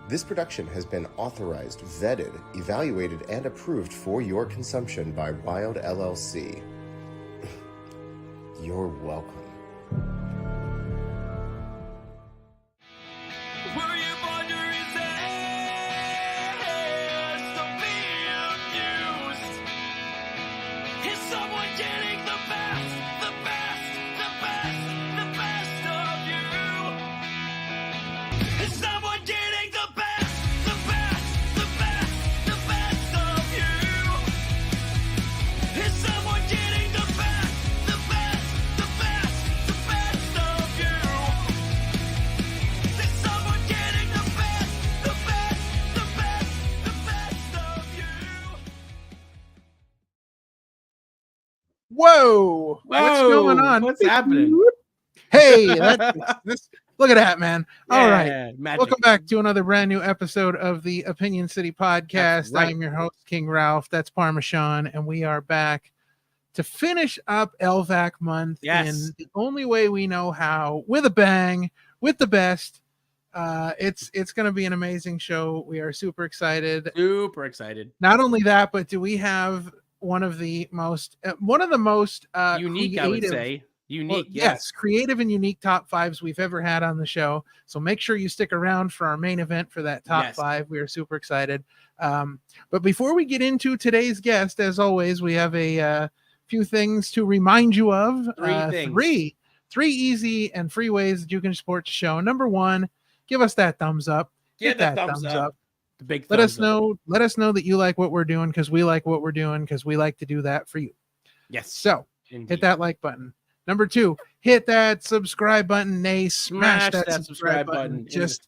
This production has been authorized, vetted, evaluated, and approved for your consumption by Wild LLC. You're welcome. Whoa! What's going on? What's happening? Hey, that's look at that, man. All right. Magic. Welcome back to another brand new episode of the Opinion City Podcast. Right. I'm your host, King Ralph. That's Parma Sean, and we are back to finish up LVAC month in the only way we know how, with a bang, with the best. It's going to be an amazing show. We are super excited. Super excited. Not only that, but do we have one of the most unique, I would say. Unique, yes, creative and unique top fives we've ever had on the show. So make sure you stick around for our main event for that top five. We are super excited. But before we get into today's guest, as always, we have a few things to remind you of. Three easy and free ways that you can support the show. Number one, give us that thumbs up. Get that thumbs up. The big let us know that you like what we're doing, because we like what we're doing, because we like to do that for you. Yes. So hit that like button. Number two, hit that subscribe button. Smash that subscribe button. Just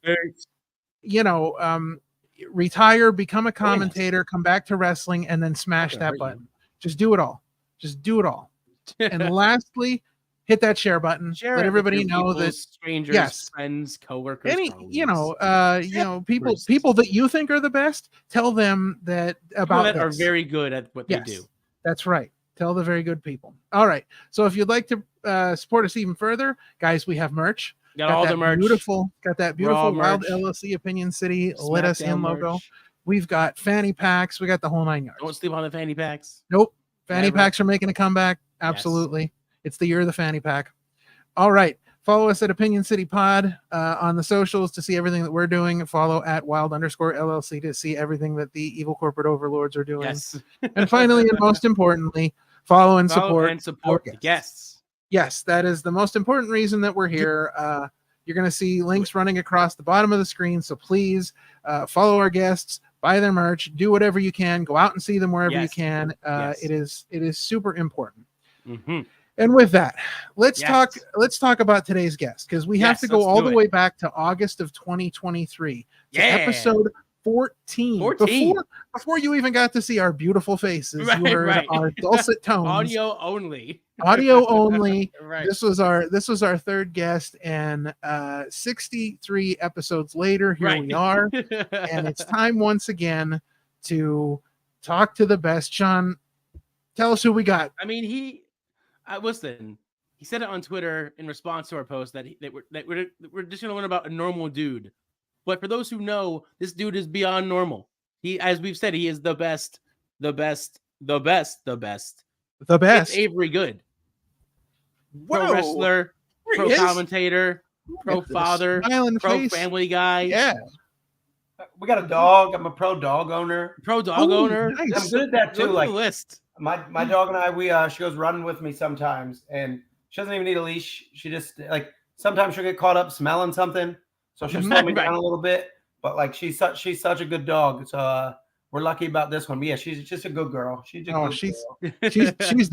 retire, become a commentator, come back to wrestling, and then smash that button. Just do it all. And lastly, hit that share button. Let everybody know that strangers, friends, coworkers, people that you think are the best, tell them that are very good at what they do. That's right. Tell the very good people. All right. So if you'd like to support us even further, guys, we have merch. Got all the merch. Got that beautiful Wild LLC Opinion City Let Us In logo. Merch. We've got fanny packs. We got the whole 9 yards. Don't sleep on the fanny packs. Nope. Fanny packs are making a comeback. Absolutely. Yes. It's the year of the fanny pack. All right. Follow us at Opinion City Pod on the socials to see everything that we're doing. Follow at Wild_LLC to see everything that the evil corporate overlords are doing. Yes. And finally, and most importantly, follow and support the guests. Yes, that is the most important reason that we're here. You're going to see links running across the bottom of the screen. So please follow our guests, buy their merch, do whatever you can, go out and see them wherever you can. It is super important. Mm-hmm. And with that, let's talk about today's guest, because we have to go all the way back to August of 2023 to episode 14. Before you even got to see our beautiful faces, you heard our dulcet tones. Audio only. Right. This was our third guest, and 63 episodes later, here we are, and it's time once again to talk to the best. Sean, tell us who we got. I mean, he said it on Twitter in response to our post that we're just gonna learn about a normal dude. But for those who know, this dude is beyond normal. He, as we've said, he is the best. It's Avery Good. Pro wrestler, pro commentator, pro father, pro family guy. Yeah. We got a dog. I'm a pro dog owner. Nice. I'm good at that too. Look at like the list. My dog and I, she goes running with me sometimes, and she doesn't even need a leash. She just sometimes she'll get caught up smelling something, so she'll slow me down a little bit. But she's such a good dog. So we're lucky about this one. But yeah, she's just a good girl. She's the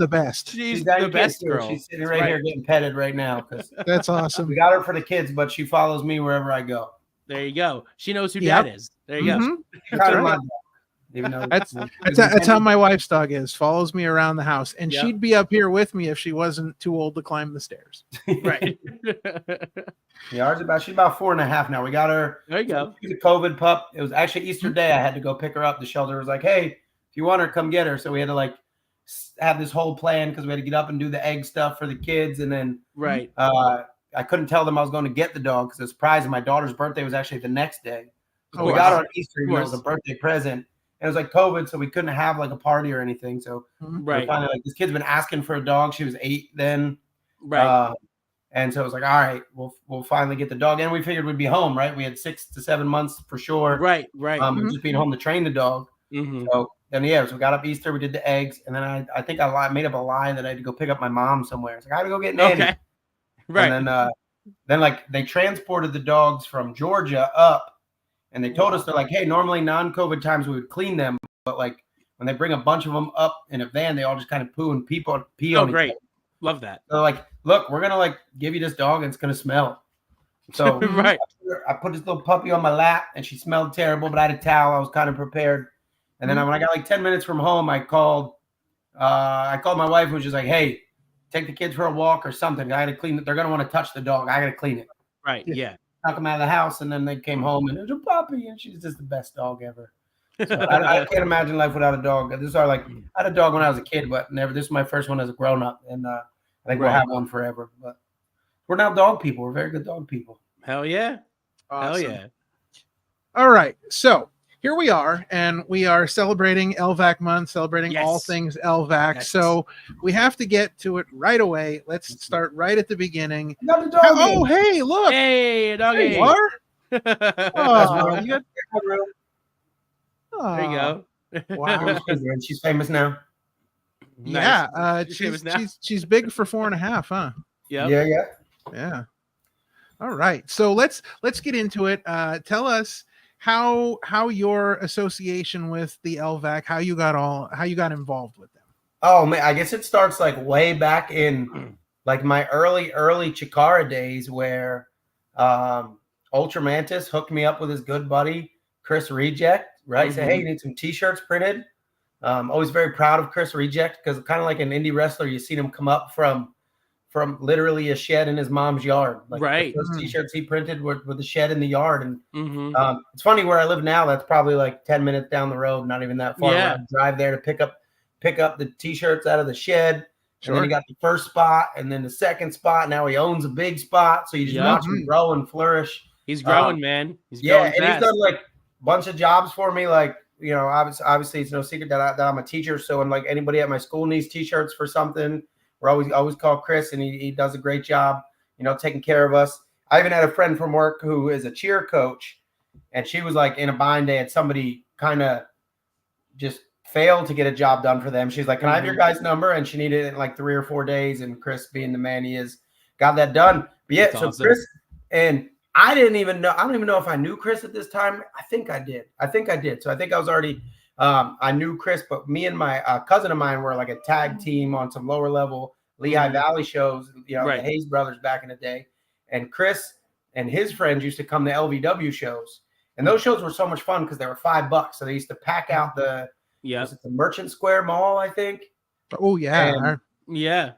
best. She's the best girl. She's sitting right here getting petted right now. That's awesome. We got her for the kids, but she follows me wherever I go. There you go. She knows who Dad is. There you go. That's right. Even though that's how my wife's dog is. Follows me around the house, and she'd be up here with me if she wasn't too old to climb the stairs. Right. Yeah, she's about 4.5 now. We got her. There you go. She's a COVID pup. It was actually Easter Day. I had to go pick her up. The shelter was like, "Hey, if you want her, come get her." So we had to have this whole plan because we had to get up and do the egg stuff for the kids, and then I couldn't tell them I was going to get the dog because it was a surprise. And my daughter's birthday was actually the next day. we got her on Easter, even though it was a birthday present. And it was like COVID, so we couldn't have like a party or anything. So right, finally, like, this kid's been asking for a dog. She was 8 then, right. And so it was like, all right, we'll finally get the dog. And we figured we'd be home, right? We had 6 to 7 months for sure. Right. Just being home to train the dog. So then, so we got up Easter, we did the eggs, and then I think I made up a lie that I had to go pick up my mom somewhere. It's like, I had to go get Nanny. Okay. Right. And then like they transported the dogs from Georgia up, and they told us, they're like, hey, normally non-COVID times we would clean them, but like when they bring a bunch of them up in a van, they all just kind of pee on each great. other. Love that. So like, look, we're gonna like give you this dog and it's gonna smell. So right. I put this little puppy on my lap and she smelled terrible, but I had a towel. I was kind of prepared. And then when I got like 10 minutes from home, I called my wife, who was just like, hey, take the kids for a walk or something. I got to clean it. They're gonna want to touch the dog. I got to clean it. Right. Yeah. Knock them out of the house, and then they came home and it was a puppy, and she's just the best dog ever. So I can't imagine life without a dog. This is like, I had a dog when I was a kid, but never. This is my first one as a grown up, and I think we'll have one forever. But we're now dog people. We're very good dog people. Hell yeah! Awesome. Hell yeah! All right, so here we are, and we are celebrating LVAC month, celebrating all things LVAC. Yes. So we have to get to it right away. Let's start right at the beginning. Got the dog. Oh, hey, look! Hey, doggy! There you are. Oh, you got... There you go. Wow. She's famous now. Yeah, Nice. she's big for 4.5, huh? Yep. Yeah. All right, so let's get into it. Tell us how your association with the LVAC, how you got involved with them. Oh man, I guess it starts like way back in like my early Chikara days, where Ultra Mantis hooked me up with his good buddy Chris Reject. Right, say, hey, you need some T-shirts printed. Always very proud of Chris Reject, because kind of like an indie wrestler, you seen him come up from literally a shed in his mom's yard. Like right. Those T-shirts he printed with the shed in the yard. And it's funny, where I live now, that's probably like 10 minutes down the road, not even that far. Yeah. I drive there to pick up the T-shirts out of the shed. Sure. And then he got the first spot and then the second spot. Now he owns a big spot. So you just watch him grow and flourish. He's growing, man. He's growing fast. And he's done like bunch of jobs for me. Like, you know, obviously it's no secret that I'm a teacher. So when like anybody at my school needs T-shirts for something, we're always call Chris, and he does a great job, you know, taking care of us. I even had a friend from work who is a cheer coach, and she was like in a bind. They had somebody kind of just failed to get a job done for them. She's like, can I have your guys' number? And she needed it in like 3 or 4 days. And Chris, being the man he is, got that done. But yeah, so awesome. Chris, and I don't even know if I knew Chris at this time. I think I did. So I think I was already, I knew Chris, but me and my cousin of mine were like a tag team on some lower level Lehigh Valley shows, you know, the Hayes brothers back in the day. And Chris and his friends used to come to LVW shows. And those shows were so much fun because they were $5. So they used to pack out the Merchant Square Mall, I think. Oh, yeah. And,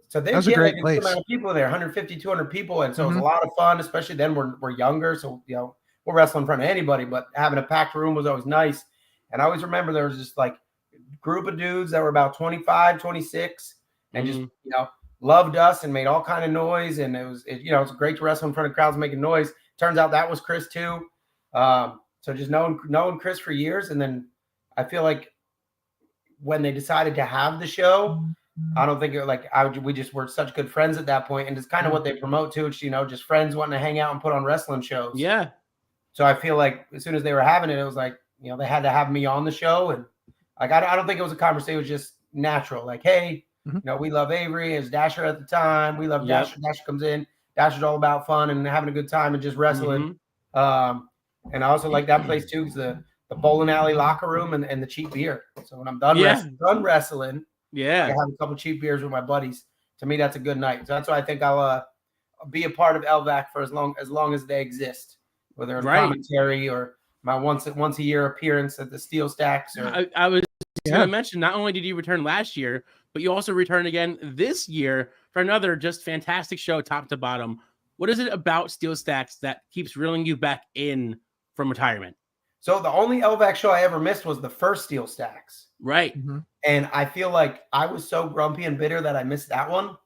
so they was a great place. Amount of people there, 150, 200 people. And so it was a lot of fun, especially then we're younger. So, you know, we'll wrestle in front of anybody, but having a packed room was always nice. And I always remember there was just like a group of dudes that were about 25, 26 and just, you know, loved us and made all kind of noise. And it was great to wrestle in front of crowds making noise. Turns out that was Chris too. So just knowing Chris for years. And then I feel like when they decided to have the show, I don't think we just were such good friends at that point. And it's kind of what they promote too. It's, you know, just friends wanting to hang out and put on wrestling shows. Yeah. So I feel like as soon as they were having it, it was like, you know, they had to have me on the show. And like, I don't think it was a conversation. It was just natural. Like, hey, you know, we love Avery as Dasher at the time. We love Dasher. Dasher comes in. Dasher's all about fun and having a good time and just wrestling. And I also like that place too, because the bowling alley locker room and the cheap beer. So when I'm done wrestling, I have a couple cheap beers with my buddies. To me, that's a good night. So that's why I think I'll be a part of LVAC for as long as they exist, whether it's commentary or my once a year appearance at the Steel Stacks. Or I was going to mention, not only did you return last year, but you also returned again this year for another just fantastic show, top to bottom. What is it about Steel Stacks that keeps reeling you back in from retirement? So the only LVAC show I ever missed was the first Steel Stacks. Right. And I feel like I was so grumpy and bitter that I missed that one,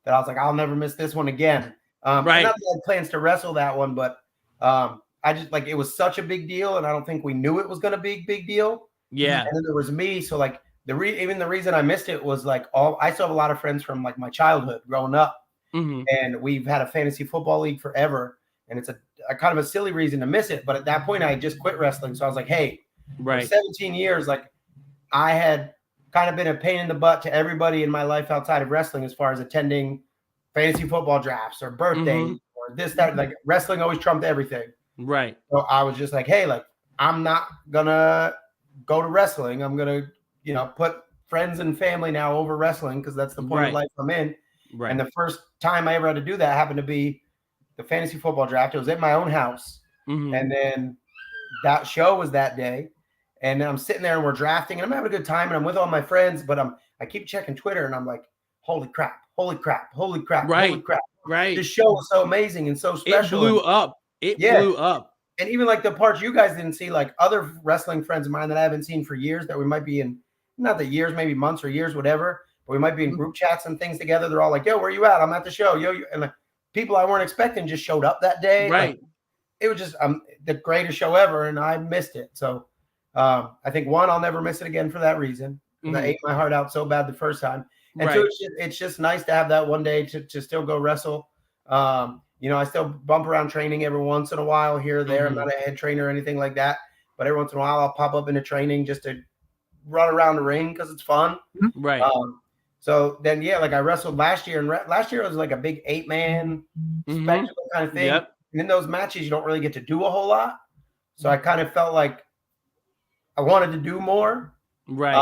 that I was like, I'll never miss this one again. Not that I had plans to wrestle that one, but I I just like, it was such a big deal, and I don't think we knew it was going to be a big deal. Yeah. And then there was me. So like even the reason I missed it was like I still have a lot of friends from like my childhood growing up, and we've had a fantasy football league forever. And it's a kind of a silly reason to miss it. But at that point I had just quit wrestling. So I was like, hey, for 17 years, like I had kind of been a pain in the butt to everybody in my life outside of wrestling, as far as attending fantasy football drafts or birthdays or this, that, like wrestling always trumped everything. Right. So I was just like, hey, like I'm not gonna go to wrestling. I'm gonna, put friends and family now over wrestling, because that's the point of life I'm in. Right. And the first time I ever had to do that happened to be the fantasy football draft. It was at my own house. And then that show was that day. And then I'm sitting there and we're drafting and I'm having a good time and I'm with all my friends, but I keep checking Twitter and I'm like, holy crap. Right. Holy crap. Right. This show was so amazing and so special. It blew up. It blew up. And even like the parts you guys didn't see, like other wrestling friends of mine that I haven't seen for years, that we might be in, not the years, maybe months or years, whatever, but we might be in group chats and things together. They're all like, yo, where you at? I'm at the show. Yo. And like, people I weren't expecting just showed up that day. Right. Like, it was just the greatest show ever, and I missed it. So I think, one, I'll never miss it again for that reason. I ate my heart out so bad the first time. And two, it's just nice to have that one day to still go wrestle. I still bump around training every once in a while here or there. I'm not a head trainer or anything like that, but every once in a while I'll pop up into training just to run around the ring because it's fun. Right. So then, like I wrestled last year, and last year it was like a big 8-man spectacle kind of thing. Yep. And in those matches, you don't really get to do a whole lot. So I kind of felt like I wanted to do more. Right.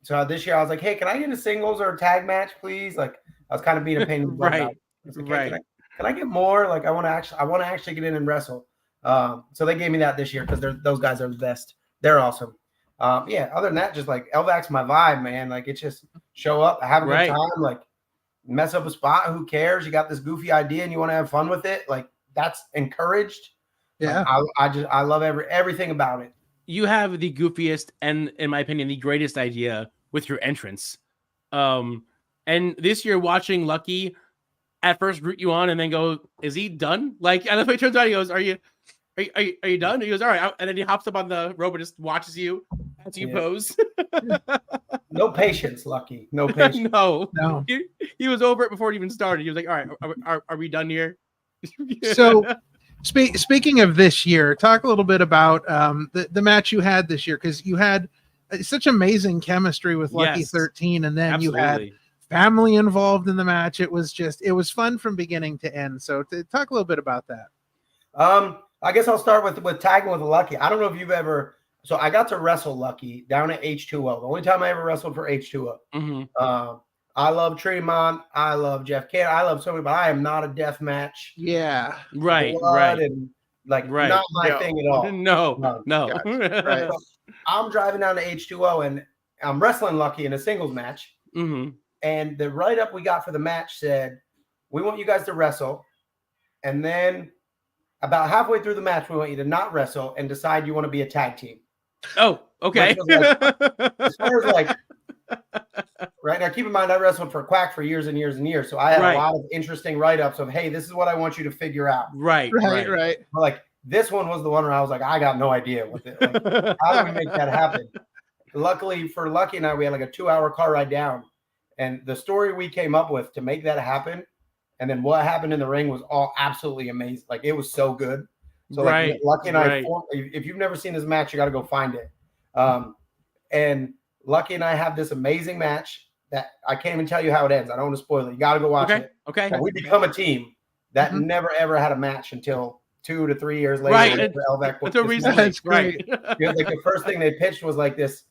So this year I was like, hey, can I get a singles or a tag match, please? Like I was kind of being a pain in the butt. Right. Like, hey, can I get more? Like I want to actually get in and wrestle. So they gave me that this year because those guys are the best. They're awesome. Other than that, just like LVAC's my vibe, man. Like it's just show up, have a good time, like mess up a spot. Who cares? You got this goofy idea and you want to have fun with it. Like that's encouraged. Yeah. Like, I love everything about it. You have the goofiest and, in my opinion, the greatest idea with your entrance. And this year, watching Lucky at first root you on and then go, is he done? Like, and then he turns around, he goes, Are you done? And he goes, all right. And then he hops up on the rope and just watches you as you pose. No patience, Lucky. No patience. No. He was over it before it even started. He was like, all right, are we done here? So speaking of this year, talk a little bit about the match you had this year, because you had such amazing chemistry with Lucky 13, and then you had family involved in the match. It was fun from beginning to end. So talk a little bit about that. I guess I'll start with tagging with Lucky. I don't know if you've ever. So I got to wrestle Lucky down at H2O. The only time I ever wrestled for H2O. I love Tremont. I love Jeff Cannon. I love so many, but I am not a death match. Yeah. Right. And like not my thing at all. No. Gotcha. Right. So I'm driving down to H2O and I'm wrestling Lucky in a singles match. And the write-up we got for the match said, we want you guys to wrestle. And then about halfway through the match, we want you to not wrestle and decide you want to be a tag team. Oh, okay. As far as like, right now, keep in mind, I wrestled for Quack for years and years and years. So I had a lot of interesting write-ups of, hey, this is what I want you to figure out. Right. But like this one was the one where I was like, I got no idea what how do we make that happen? Luckily for Lucky and I, we had like a 2-hour car ride down. And the story we came up with to make that happen, and then what happened in the ring was all absolutely amazing. Like it was so good. So like Lucky and I, if you've never seen this match, you got to go find it. And Lucky and I have this amazing match that I can't even tell you how it ends. I don't want to spoil it. You got to go watch it. Okay. And we become a team that never ever had a match until 2 to 3 years later. Right. That's a reason. That's great. Because like the first thing they pitched was like this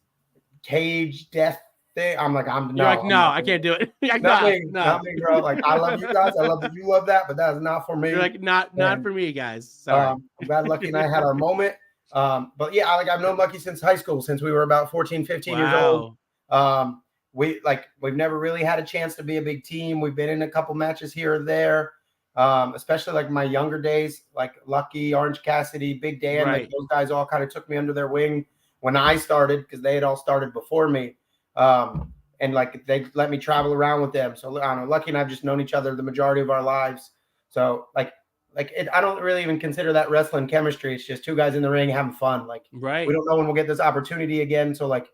cage death thing. I'm like, I can't do it. Not me, bro. Like I love you guys. I love that you love that, but that is not for me. You're like, not for me, guys. Sorry. I'm glad Lucky and I had our moment. But yeah, I've known Lucky since high school, since we were about 14, 15 years old. We've never really had a chance to be a big team. We've been in a couple matches here or there. Especially like my younger days, like Lucky, Orange Cassidy, Big Dan, like those guys all kind of took me under their wing when I started, because they had all started before me. And like they let me travel around with them. So I don't know, Lucky and I've just known each other the majority of our lives. So like like it. I don't really even consider that wrestling chemistry. It's just two guys in the ring having fun. Like we don't know when we'll get this opportunity again. So like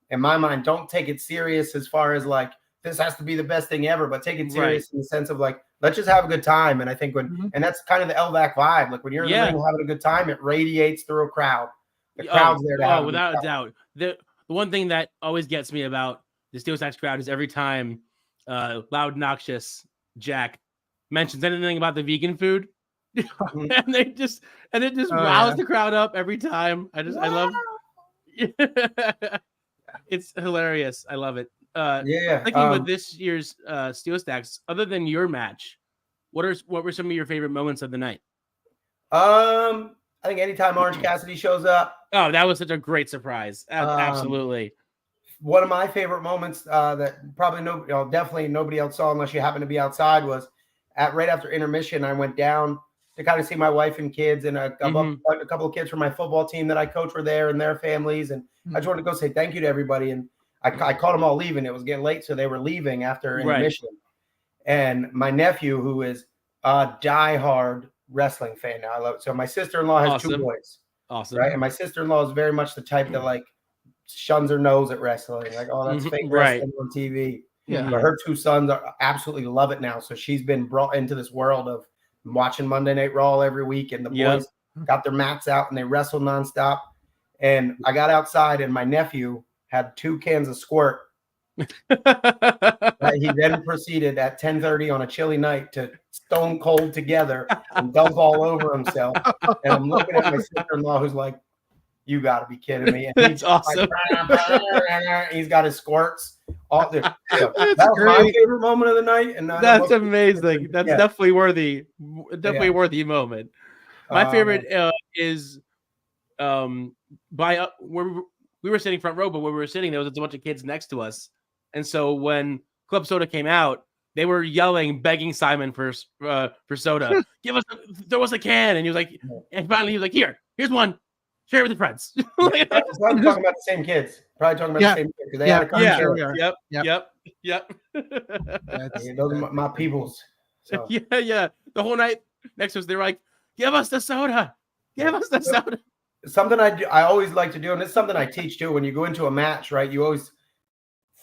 in my mind, don't take it serious as far as like this has to be the best thing ever, but take it serious in the sense of like, let's just have a good time. And I think and that's kind of the LVAC vibe. Like when you're in the ring having a good time, it radiates through a crowd. The crowd's there to have without a doubt. The one thing that always gets me about the Steel Stacks crowd is every time loud, obnoxious Jack mentions anything about the vegan food, and it just riles the crowd up every time. I love. It's hilarious. I love it. Thinking with this year's Steel Stacks, other than your match, what were some of your favorite moments of the night? I think anytime Orange Cassidy shows up. Oh, that was such a great surprise. Absolutely. One of my favorite moments that probably definitely nobody else saw unless you happen to be outside was right after intermission. I went down to kind of see my wife and kids, and a couple of kids from my football team that I coach were there and their families. And I just wanted to go say thank you to everybody. And I caught them all leaving. It was getting late, so they were leaving after intermission. And my nephew, who is a diehard wrestling fan now, I love it. So my sister-in-law has two boys. Awesome. Right. And my sister-in-law is very much the type that like shuns her nose at wrestling. Like, oh, that's fake wrestling on TV. Yeah. But her two sons absolutely love it now. So she's been brought into this world of watching Monday Night Raw every week. And the boys got their mats out and they wrestle nonstop. And I got outside and my nephew had 2 cans of squirt. He then proceeded at 10:30 on a chilly night to stone cold together and dump all over himself. And I'm looking at my sister-in-law who's like, you got to be kidding me. And that's awesome. Like, he's got his squirts. All there. That was my favorite moment of the night. And that's amazing. That's definitely worthy. Definitely a worthy moment. My favorite is where we were sitting front row, but where we were sitting, there was a bunch of kids next to us. And so when Club Soda came out, they were yelling, begging Simon for soda. Throw us a can. And he was like, and finally he was like, here's one. Share it with your friends. Probably talking about the same kids. Probably talking about the same kids. They had a concert. Yep. Those are my peoples. So. Yeah. The whole night next to us, they were like, give us the soda. Give us the soda. Something I always like to do, and it's something I teach too, when you go into a match, right? You always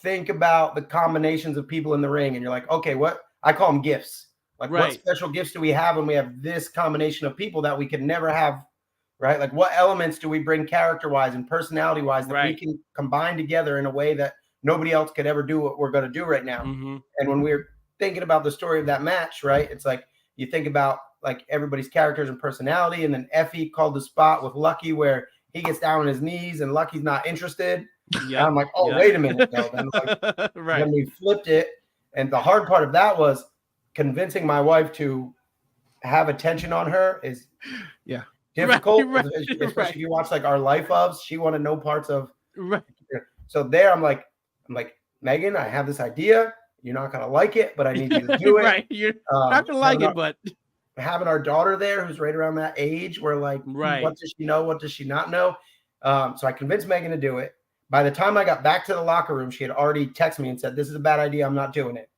think about the combinations of people in the ring, and you're like, okay, what I call them gifts. Like, what special gifts do we have when we have this combination of people that we could never have, right? Like, what elements do we bring character-wise and personality-wise that we can combine together in a way that nobody else could ever do what we're going to do right now? And when we're thinking about the story of that match, right, it's like you think about like everybody's characters and personality, and then Effie called the spot with Lucky where he gets down on his knees and Lucky's not interested. Yeah, I'm like, wait a minute. Though. Then, like, then we flipped it, and the hard part of that was convincing my wife to have attention on her is difficult, especially if you watch like our life ofs. She wanted no parts of. So there, I'm like, Megan, I have this idea. You're not gonna like it, but I need you to do it. You're not gonna like it, but having our daughter there, who's right around that age, we're like, what does she know? What does she not know? So I convinced Megan to do it. By the time I got back to the locker room, she had already texted me and said, this is a bad idea. I'm not doing it.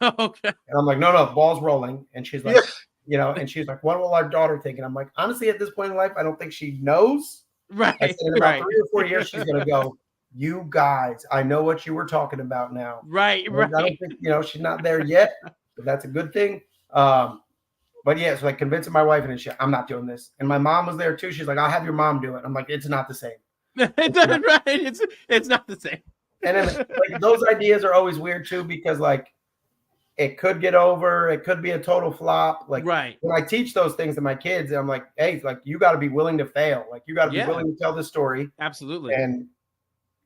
Okay. And I'm like, no, the ball's rolling. And she's like, and she's like, what will our daughter think? And I'm like, honestly, at this point in life, I don't think she knows. Right. I said in about 3 or 4 years, she's going to go, you guys, I know what you were talking about now. Right. I don't think, she's not there yet, but that's a good thing. But yeah, so like convincing my wife, and I'm not doing this. And my mom was there too. She's like, I'll have your mom do it. I'm like, it's not the same. It's not the same. And then like those ideas are always weird too, because like it could get over, it could be a total flop. Like when I teach those things to my kids, I'm like, hey, like you got to be willing to fail. Like you got to be willing to tell this story. Absolutely. And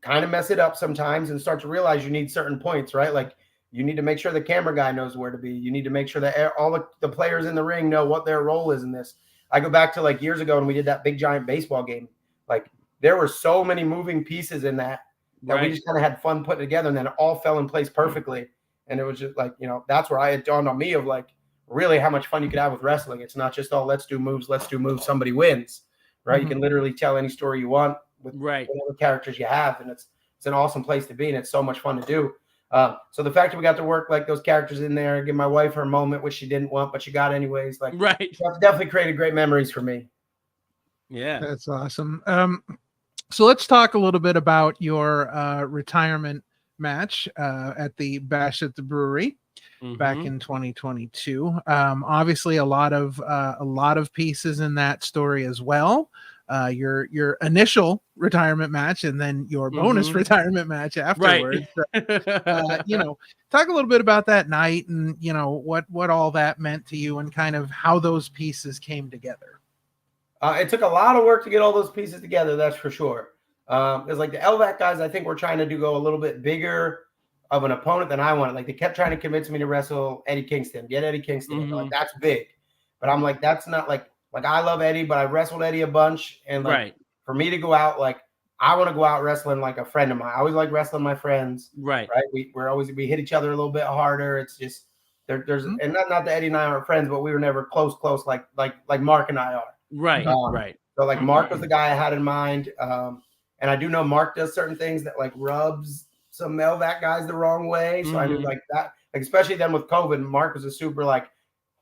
kind of mess it up sometimes and start to realize you need certain points, right? Like you need to make sure the camera guy knows where to be. You need to make sure that all the players in the ring know what their role is in this. I go back to like years ago when we did that big giant baseball game. Like there were so many moving pieces in that we just kind of had fun putting together, and then it all fell in place perfectly. And it was just like, that's where it dawned on me of like really how much fun you could have with wrestling. It's not just, let's do moves, somebody wins, right? You can literally tell any story you want with whatever characters you have. And it's an awesome place to be, and it's so much fun to do. So the fact that we got to work like those characters in there, give my wife her moment, which she didn't want, but she got anyways. Like, right. that's definitely created great memories for me. Yeah. That's awesome. So let's talk a little bit about your retirement match at the Bash at the Brewery back in 2022. Obviously a lot of pieces in that story as well. Your initial retirement match and then your bonus retirement match afterwards. Right. You know, talk a little bit about that night and, you know, what all that meant to you and kind of how those pieces came together. It took a lot of work to get all those pieces together, that's for sure. It's like the LVAC guys, I think, were trying to go a little bit bigger of an opponent than I wanted. Like, they kept trying to convince me to wrestle Eddie Kingston, get Eddie Kingston. Like, that's big. But I'm like, that's not like I love Eddie, but I've wrestled Eddie a bunch. And like, for me to go out, like, I want to go out wrestling like a friend of mine. I always like wrestling my friends. Right. We hit each other a little bit harder. It's just there's and not that Eddie and I are friends, but we were never close like Mark and I are. Right. Right. So like Mark was the guy I had in mind. And I do know Mark does certain things that like rubs some LVAC guys the wrong way. So I knew like that, like, especially then with COVID, Mark was a super like,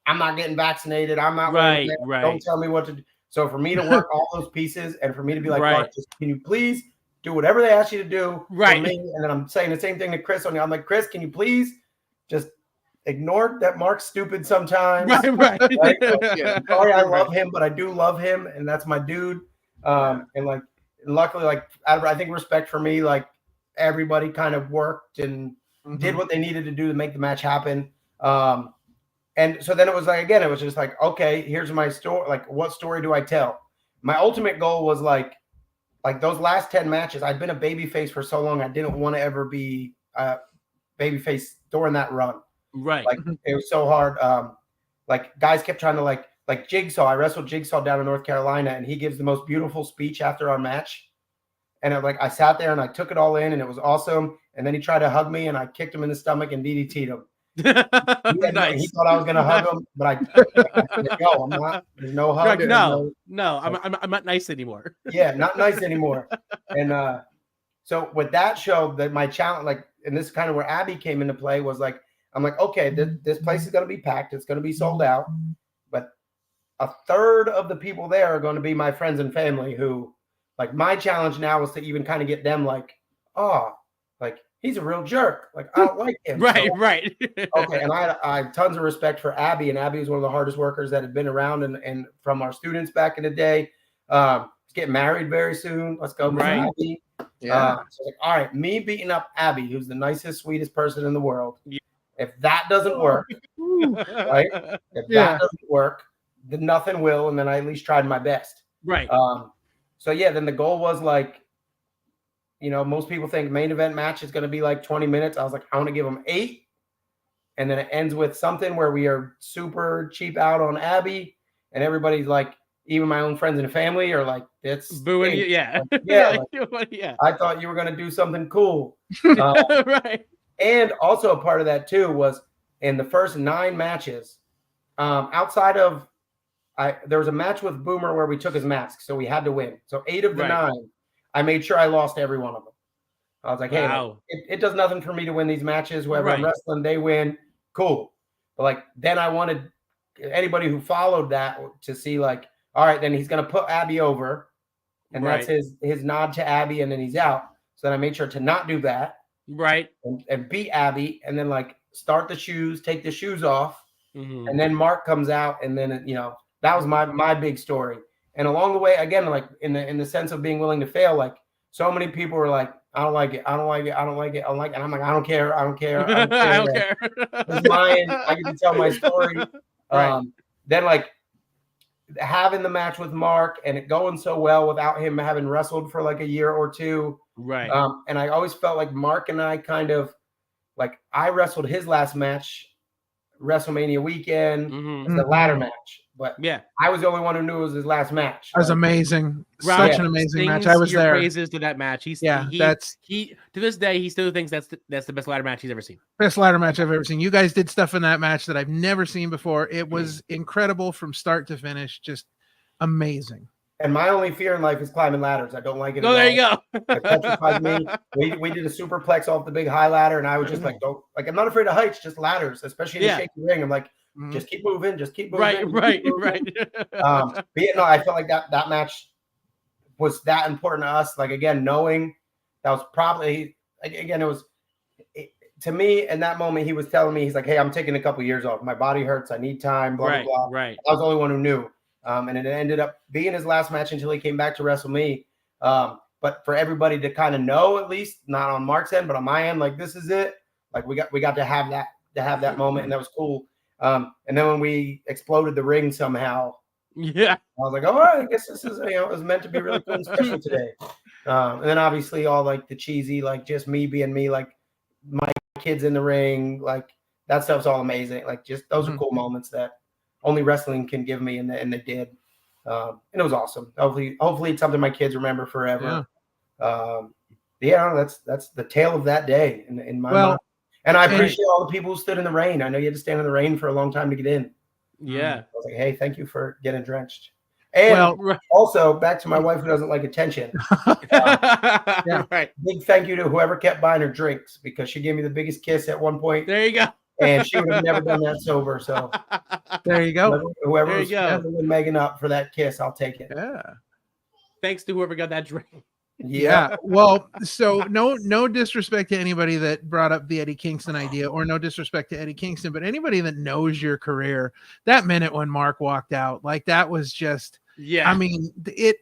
I'm not getting vaccinated. I'm not right. Don't tell me what to do. So for me to work all those pieces and for me to be like, Mark, just, can you please do whatever they ask you to do for me? And then I'm saying the same thing to Chris on you. I'm like, Chris, can you please just ignore that Mark's stupid sometimes? Right. Sorry, I love him, but I do love him, and that's my dude. And like, luckily, like, I think respect for me, like, everybody kind of worked and did what they needed to do to make the match happen. And so then it was like, again, it was just like, okay, here's my story. Like, what story do I tell? My ultimate goal was like those last 10 matches, I'd been a babyface for so long. I didn't want to ever be a babyface during that run. Right. Like, it was so hard. Like, guys kept trying to like Jigsaw. I wrestled Jigsaw down in North Carolina, and he gives the most beautiful speech after our match. And I sat there and I took it all in, and it was awesome. And then he tried to hug me, and I kicked him in the stomach and DDT'd him. He thought I was going to hug him, but I said, no, I'm not. There's no hug. Like, I'm not nice anymore. Yeah, not nice anymore. And so with that show, that my challenge, like, and this is kind of where Abby came into play, was like, I'm like, okay, this place is going to be packed. It's going to be sold out. But a third of the people there are going to be my friends and family who, like, my challenge now is to even kind of get them like, oh, like, he's a real jerk. Like, I don't like him. Right. Okay, and I have tons of respect for Abby, and Abby is one of the hardest workers that have been around and from our students back in the day. He's getting married very soon. Let's go, Abby. Yeah. So like, all right, me beating up Abby, who's the nicest, sweetest person in the world. Yeah. If that doesn't work, right? If that doesn't work, then nothing will. And then I at least tried my best. Right. So yeah, then the goal was like, you know, most people think main event match is going to be like 20 minutes. I was like, I want to give them 8. And then it ends with something where we are super cheap out on Abby. And everybody's like, even my own friends and family are like, it's booing you. Yeah. Like, yeah. I thought you were going to do something cool. Right. And also a part of that too was in the first 9 matches, outside of there was a match with Boomer where we took his mask, so we had to win. So 8 of the 9, I made sure I lost every one of them. I was like, hey, it does nothing for me to win these matches. Whoever I'm wrestling, they win. Cool. But like, then I wanted anybody who followed that to see like, all right, then he's going to put Abby over, and that's his nod to Abby, and then he's out. So then I made sure to not do that. Right. And beat Abby, and then like start the shoes, take the shoes off, and then Mark comes out, and then, you know, that was my big story. And along the way, again, like in the sense of being willing to fail, like so many people were like, I don't like it. I don't like it. I don't like it. I don't like it. And I'm like, I don't care. I don't care. I don't care. It's mine. I get to tell my story. Then like having the match with Mark and it going so well without him having wrestled for like a year or 2. Right. And I always felt like Mark and I kind of like, I wrestled his last match WrestleMania weekend. It's the ladder match. But I was the only one who knew it was his last match. It was amazing. Such an amazing match. I was there. Praises to that match. He to this day he still thinks that's the best ladder match he's ever seen. Best ladder match I've ever seen. You guys did stuff in that match that I've never seen before. It was incredible from start to finish. Just amazing. And my only fear in life is climbing ladders. I don't like it. Oh, there you go. It petrifies me. We did a superplex off the big high ladder, and I was just like, don't like. I'm not afraid of heights, just ladders, especially in a shaky ring. I'm like, just keep moving, just keep moving. Right. But yeah, no, I felt like that match was that important to us. Like again, knowing that was probably again, to me in that moment. He was telling me, he's like, hey, I'm taking a couple years off. My body hurts. I need time. Blah blah blah. Right. I was the only one who knew. And it ended up being his last match until he came back to wrestle me. But for everybody to kind of know, at least not on Mark's end, but on my end, like this is it. Like we got to have that moment, and that was cool. And then when we exploded the ring somehow, I was like, all right, I guess this is it was meant to be really cool and special today. And then obviously all like the cheesy, like just me being me, like my kids in the ring, like that stuff's all amazing. Like just those are cool moments that only wrestling can give me, and they did. And it was awesome. Hopefully it's something my kids remember forever. That's the tale of that day in my mind. And I appreciate all the people who stood in the rain. I know you had to stand in the rain for a long time to get in. Yeah. I was like, hey, thank you for getting drenched. And also back to my wife who doesn't like attention. Big thank you to whoever kept buying her drinks, because she gave me the biggest kiss at one point. There you go. And she would have never done that sober. So there you go. Whoever was Megan up for that kiss, I'll take it. Yeah. Thanks to whoever got that drink. Yeah. Well, so no disrespect to anybody that brought up the Eddie Kingston idea, or no disrespect to Eddie Kingston, but anybody that knows your career, that minute when Mark walked out, like that was just, I mean, it,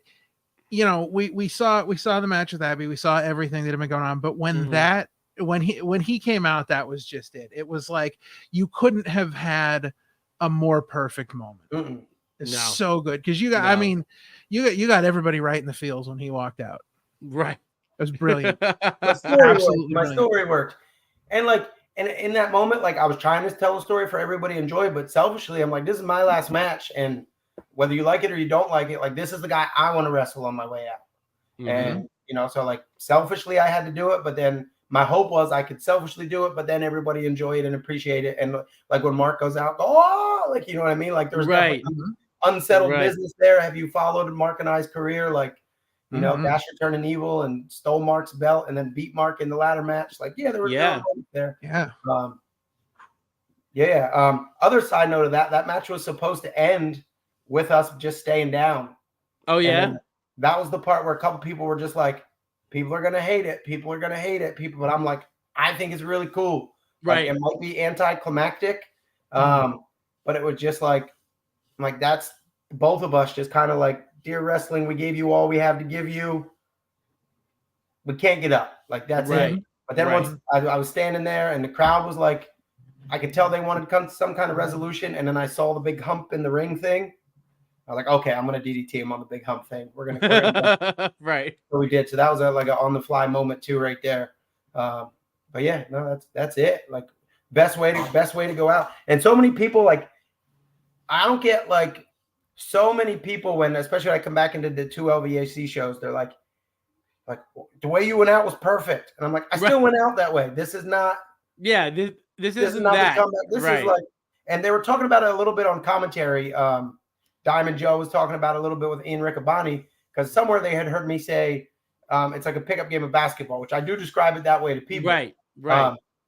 we saw the match with Abby, we saw everything that had been going on, but when when he came out, that was just it. It was like you couldn't have had a more perfect moment. It's so good because you got, I mean, you got everybody right in the feels when he walked out. Right, it was brilliant. My story worked, and like, and in that moment, like I was trying to tell a story for everybody to enjoy, but selfishly, I'm like, this is my last match, and whether you like it or you don't like it, like this is the guy I want to wrestle on my way out, and so like selfishly, I had to do it, but then my hope was I could selfishly do it, but then everybody enjoy it and appreciate it. And like when Mark goes out, like, you know what I mean? Like there was unsettled business there. Have you followed Mark and I's career? Like, Dasher turning evil and stole Mark's belt and then beat Mark in the ladder match. Like, there were moments there. Other side note of that match was supposed to end with us just staying down. Oh, yeah. That was the part where a couple people were just like, people are going to hate it. But I'm like, I think it's really cool. Right. Like, it might be anticlimactic. But it was just like that's both of us just kind of like, dear wrestling, we gave you all we have to give you. We can't get up. Like, that's it. But then once I was standing there and the crowd was like, I could tell they wanted some kind of resolution. And then I saw the big hump in the ring thing. I was like, okay, I'm going to DDT him on the big hump thing. We're going to right. So we did. So that was like an on the fly moment too, right there. But yeah, no, that's it. Like best way to go out. And so many people, like, I don't get like so many people when, especially when I come back into the 2 LVAC shows, they're like the way you went out was perfect. And I'm like, I still went out that way. This is not. Yeah. This isn't that. This is like, and they were talking about it a little bit on commentary. Diamond Joe was talking about it a little bit with Ian Riccaboni, because somewhere they had heard me say it's like a pickup game of basketball, which I do describe it that way to people. Right.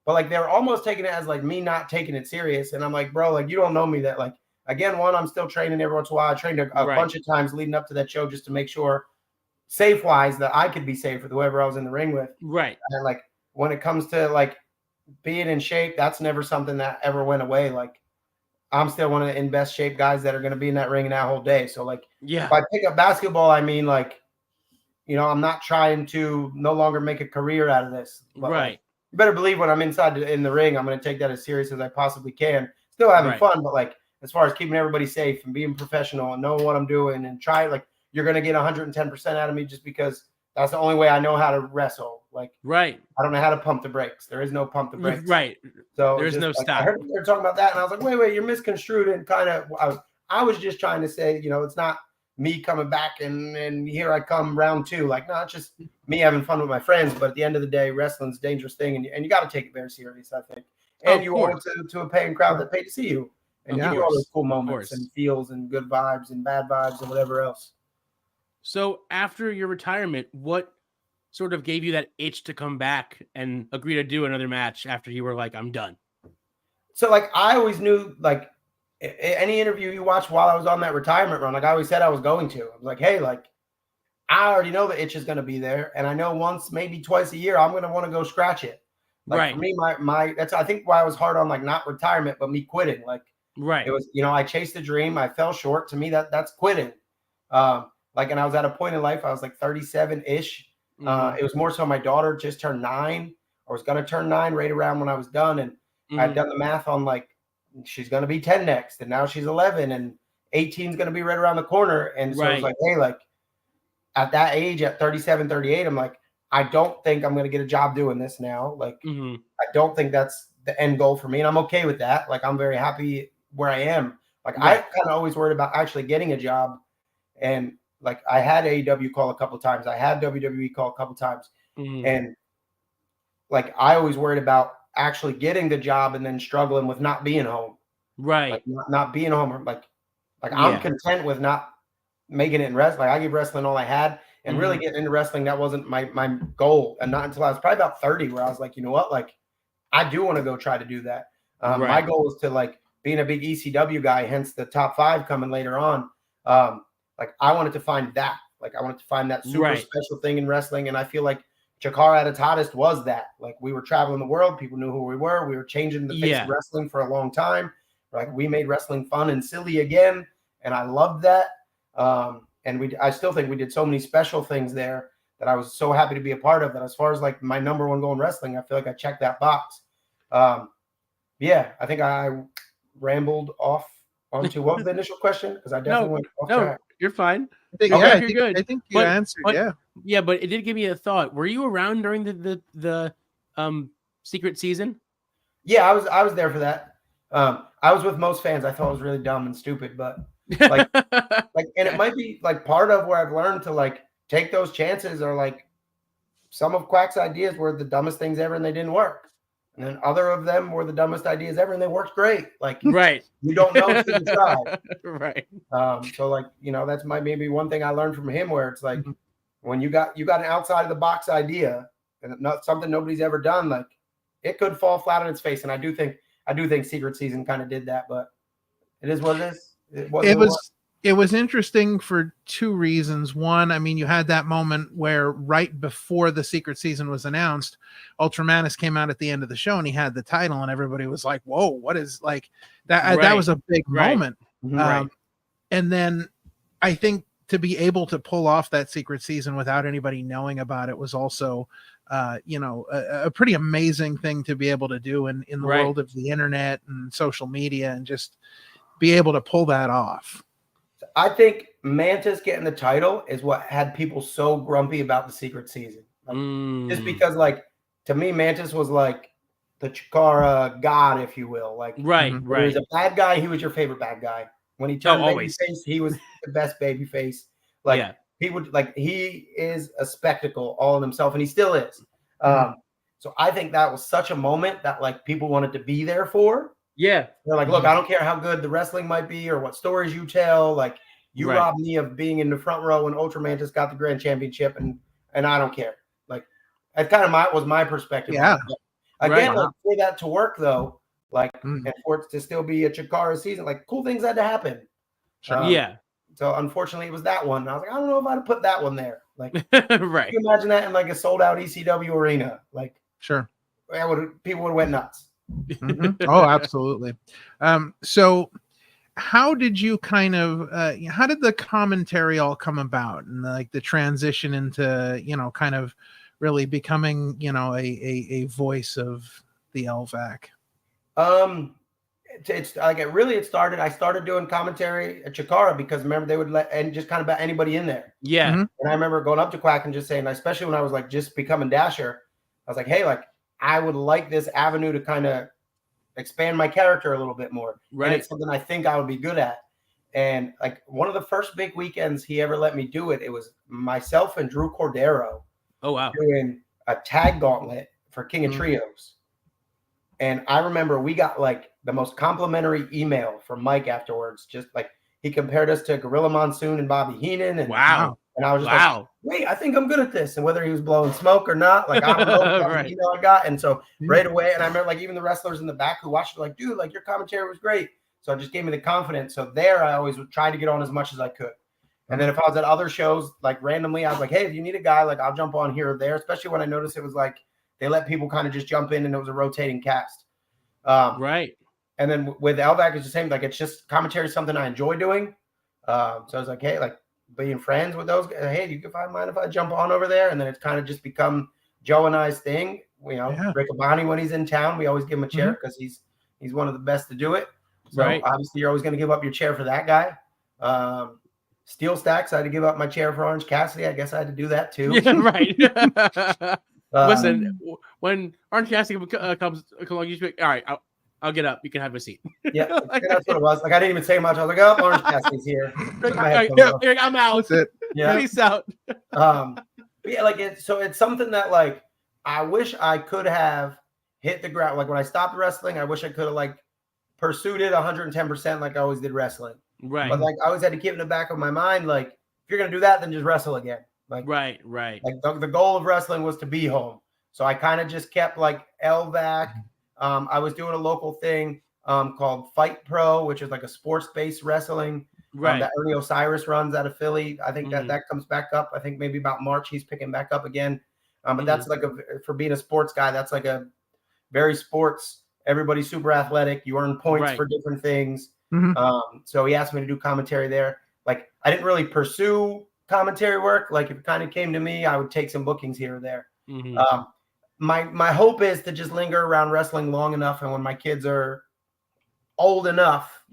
But like they were almost taking it as like me not taking it serious. And I'm like, bro, like you don't know me that like, again, I'm still training every once in a while. I trained a bunch of times leading up to that show just to make sure safe wise that I could be safe with whoever I was in the ring with. Right. And like when it comes to like being in shape, that's never something that ever went away. Like I'm still one of the in best shape guys that are going to be in that ring that whole day. So like, if I pick up basketball, I mean, like, I'm not trying to no longer make a career out of this. But like, you better believe when I'm inside in the ring, I'm going to take that as serious as I possibly can. Still having fun, but like, as far as keeping everybody safe and being professional and knowing what I'm doing and try, like, you're going to get 110% out of me just because that's the only way I know how to wrestle. Like, I don't know how to pump the brakes. There is no pump the brakes. Right. So there's no stop. I heard they're talking about that, and I was like, wait, you're misconstrued. And kind of, I was just trying to say, it's not me coming back and here I come round 2. Like, no, it's just me having fun with my friends. But at the end of the day, wrestling's a dangerous thing, and you got to take it very serious, I think. And you owe it to a paying crowd that paid to see you. And give you all those cool moments and feels and good vibes and bad vibes and whatever else. So after your retirement, what sort of gave you that itch to come back and agree to do another match after you were like, I'm done? So like I always knew, like any interview you watched while I was on that retirement run, like I always said I was going to. I was like, hey, like I already know the itch is going to be there, and I know once, maybe twice a year, I'm going to want to go scratch it. Like right. For me, my that's I think why I was hard on like not retirement, but me quitting. Like right. It was, I chased the dream. I fell short. To me, that's quitting. And I was at a point in life, I was like 37-ish. It was more so my daughter just turned 9, or was going to turn 9 right around when I was done. And I'd done the math on like, she's going to be 10 next. And now she's 11 and 18 is going to be right around the corner. And so I was like, hey, like at that age, at 37, 38, I'm like, I don't think I'm going to get a job doing this now. Like, I don't think that's the end goal for me. And I'm okay with that. Like, I'm very happy where I am. Like, I kind of always worried about actually getting a job. And like, I had AEW call a couple of times. I had WWE call a couple of times. And like, I always worried about actually getting the job and then struggling with not being home. Right. Like, not being home. Like I'm content with not making it in wrestling. Like, I gave wrestling all I had. And really getting into wrestling, that wasn't my goal. And not until I was probably about 30 where I was like, you know what? Like, I do want to go try to do that. My goal was to, like, being a big ECW guy, hence the top 5 coming later on. Like, I wanted to find that. Like, I wanted to find that super special thing in wrestling. And I feel like Chikara at its hottest was that. Like, we were traveling the world. People knew who we were. We were changing the face of wrestling for a long time. Like, we made wrestling fun and silly again. And I loved that. And I still think we did so many special things there that I was so happy to be a part of that. As far as like my number one goal in wrestling, I feel like I checked that box. I think I rambled off onto what was the initial question? Because I definitely went off track. You're fine. I think you answered. But it did give me a thought. Were you around during the secret season? Yeah, I was there for that. I was with most fans. I thought it was really dumb and stupid, but and it might be like part of where I've learned to like take those chances, or like some of Quack's ideas were the dumbest things ever and they didn't work. And then other of them were the dumbest ideas ever and they worked great. Like, you don't know until you try. So like, that's maybe one thing I learned from him, where it's like, when you got an outside of the box idea and not something nobody's ever done, like it could fall flat on its face. And I do think Secret Season kind of did that, but it is what it is. It was interesting for 2 reasons. One, I mean, you had that moment where right before the Secret Season was announced, Ultramanus came out at the end of the show and he had the title and everybody was like, whoa, what is like that? That was a big moment. And then I think to be able to pull off that Secret Season without anybody knowing about it was also, a pretty amazing thing to be able to do in the world of the internet and social media, and just be able to pull that off. I think Mantis getting the title is what had people so grumpy about the Secret Season. Like, just because, like, to me, Mantis was like the Chikara god, if you will. Like, he was a bad guy. He was your favorite bad guy. When he turned babyface, he was the best babyface. Like, he is a spectacle all in himself, and he still is. So I think that was such a moment that like people wanted to be there for. They're like, look, I don't care how good the wrestling might be or what stories you tell. Like, you robbed me of being in the front row when Ultraman just got the grand championship, and I don't care. Like, that kind of was my perspective. Again, like, for that to work though, like, and for it to still be a Chikara season, like, cool things had to happen. So unfortunately, it was that one. And I was like, I don't know if I'd have put that one there. Like, can you imagine that in like a sold out ECW arena? Like, people would have went nuts. Oh, absolutely. So how did you kind of how did the commentary all come about, and like the transition into kind of really becoming a voice of the LVAC? It's like it started. I started doing commentary at Chikara because remember they would and just kind of about anybody in there. And I remember going up to Quack and just saying, especially when I was like just becoming Dasher, I was like, hey, like, I would like this avenue to kind of expand my character a little bit more. And it's something I think I would be good at. And like one of the first big weekends he ever let me do it, it was myself and Drew Cordero. Oh, wow. Doing a tag gauntlet for King of Trios. And I remember we got like the most complimentary email from Mike afterwards. Just like he compared us to Gorilla Monsoon and Bobby Heenan. And And I was just like, wait, I think I'm good at this. And whether he was blowing smoke or not, like, I don't know. That email I got. And so right away, and I remember like even the wrestlers in the back who watched it, like, dude, like your commentary was great. So it just gave me the confidence. So there, I always would try to get on as much as I could. And then if I was at other shows, like randomly, I was like, hey, if you need a guy, like I'll jump on here or there, especially when I noticed it was like they let people kind of just jump in and it was a rotating cast. Right. And then with LVAC, it's the same. Like, it's just commentary is something I enjoy doing. So I was like, hey, like being friends with those guys. Hey, you can mind if I jump on over there? And then it's kind of just become Joe and I's thing. You know, Rick Abani, when he's in town, we always give him a chair because he's one of the best to do it. So obviously you're always going to give up your chair for that guy. Steel Stacks, I had to give up my chair for Orange Cassidy. I guess I had to do that too. Yeah, right. Listen, when Orange Cassidy comes along, you should be like, all right, I'll get up. You can have a seat. Yeah, that's what it was. Like, I didn't even say much. I was like, oh, Orange Cassidy's here. I'm out. That's it. Yeah. Peace out. Yeah, like it's something that like I wish I could have hit the ground. Like when I stopped wrestling, I wish I could have like pursued it 110% like I always did wrestling. Right. But like I always had to keep in the back of my mind, like if you're gonna do that, then just wrestle again. Like right. Like the goal of wrestling was to be home. So I kind of just kept like LVAC. I was doing a local thing called Fight Pro, which is like a sports-based wrestling. That Ernie Osiris runs out of Philly. I think that comes back up. I think maybe about March he's picking back up again. But that's like for being a sports guy, that's like a very sports. Everybody's super athletic. You earn points for different things. So he asked me to do commentary there. Like I didn't really pursue commentary work. Like if it kind of came to me, I would take some bookings here or there. My hope is to just linger around wrestling long enough, and when my kids are old enough,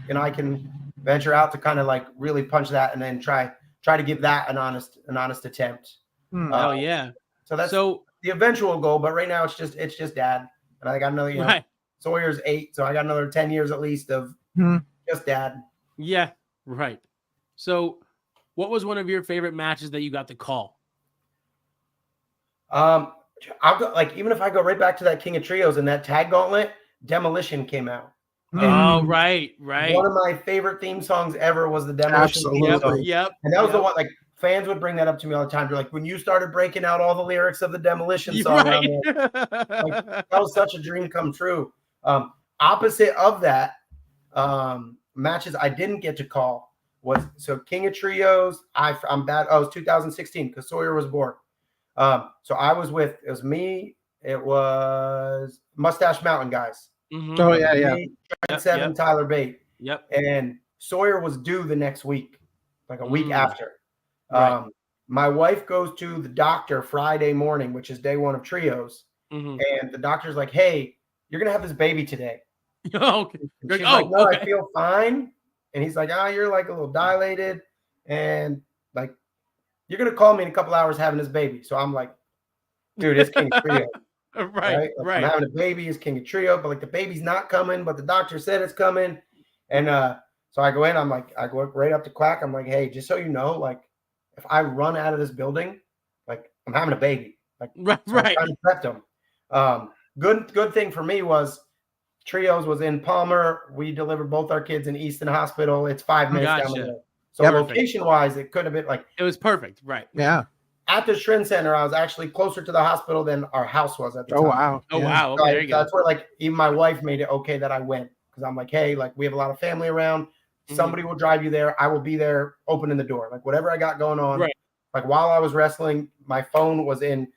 you know, I can venture out to kind of like really punch that, and then try to give that an honest attempt. Oh yeah. So that's the eventual goal, but right now it's just dad, and I got another. You know, Sawyer's 8, so I got another 10 years at least of just dad. Yeah, right. So, what was one of your favorite matches that you got to call? I'll go like even if I go right back to that King of Trios and that tag gauntlet, Demolition came out. Oh, right. One of my favorite theme songs ever was the Demolition theme song. Yep. And that was the one, like, fans would bring that up to me all the time. They're like, when you started breaking out all the lyrics of the Demolition song, like, that was such a dream come true. Opposite of that, matches I didn't get to call was King of Trios. I'm bad. Oh, it was 2016 because Sawyer was born. So I was with, it was me. It was Mustache Mountain guys. Oh yeah. Me, Trent Seven, Tyler Bate. Yep. And Sawyer was due the next week, like a week after. My wife goes to the doctor Friday morning, which is day 1 of Trios. And the doctor's like, hey, you're going to have this baby today. Okay. And she's like, no, I feel fine. And he's like, you're like a little dilated. And like, you're going to call me in a couple hours having this baby. So I'm like, dude, it's King of Trio. Right. I'm having a baby, it's King of Trio, but like the baby's not coming, but the doctor said it's coming. And so I go in, I go right up to Quack. I'm like, hey, just so you know, like if I run out of this building, like I'm having a baby. Like so I kind of prepped him. Good thing for me was Trios was in Palmer. We delivered both our kids in Easton Hospital. It's 5 minutes down the road. So location-wise, it could have been like it was perfect, right? Yeah. At the Shrin Center, I was actually closer to the hospital than our house was at the time. Wow. Oh, wow. Okay, there you go. That's where like even my wife made it okay that I went because I'm like, hey, like we have a lot of family around. Somebody will drive you there. I will be there opening the door. Like whatever I got going on. Right. Like while I was wrestling, my phone was in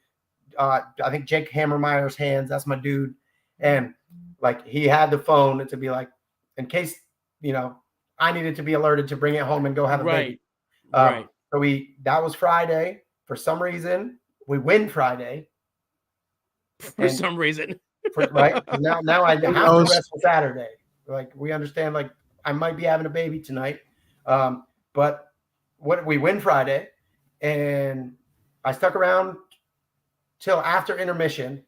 I think Jake Hammermeyer's hands. That's my dude. And like he had the phone to be like, in case, you know, I needed to be alerted to bring it home and go have a baby. So that was Friday. For some reason, we win Friday. For some reason. Right? Now I have to wrestle Saturday. Like we understand, like I might be having a baby tonight. But we win Friday, and I stuck around till after intermission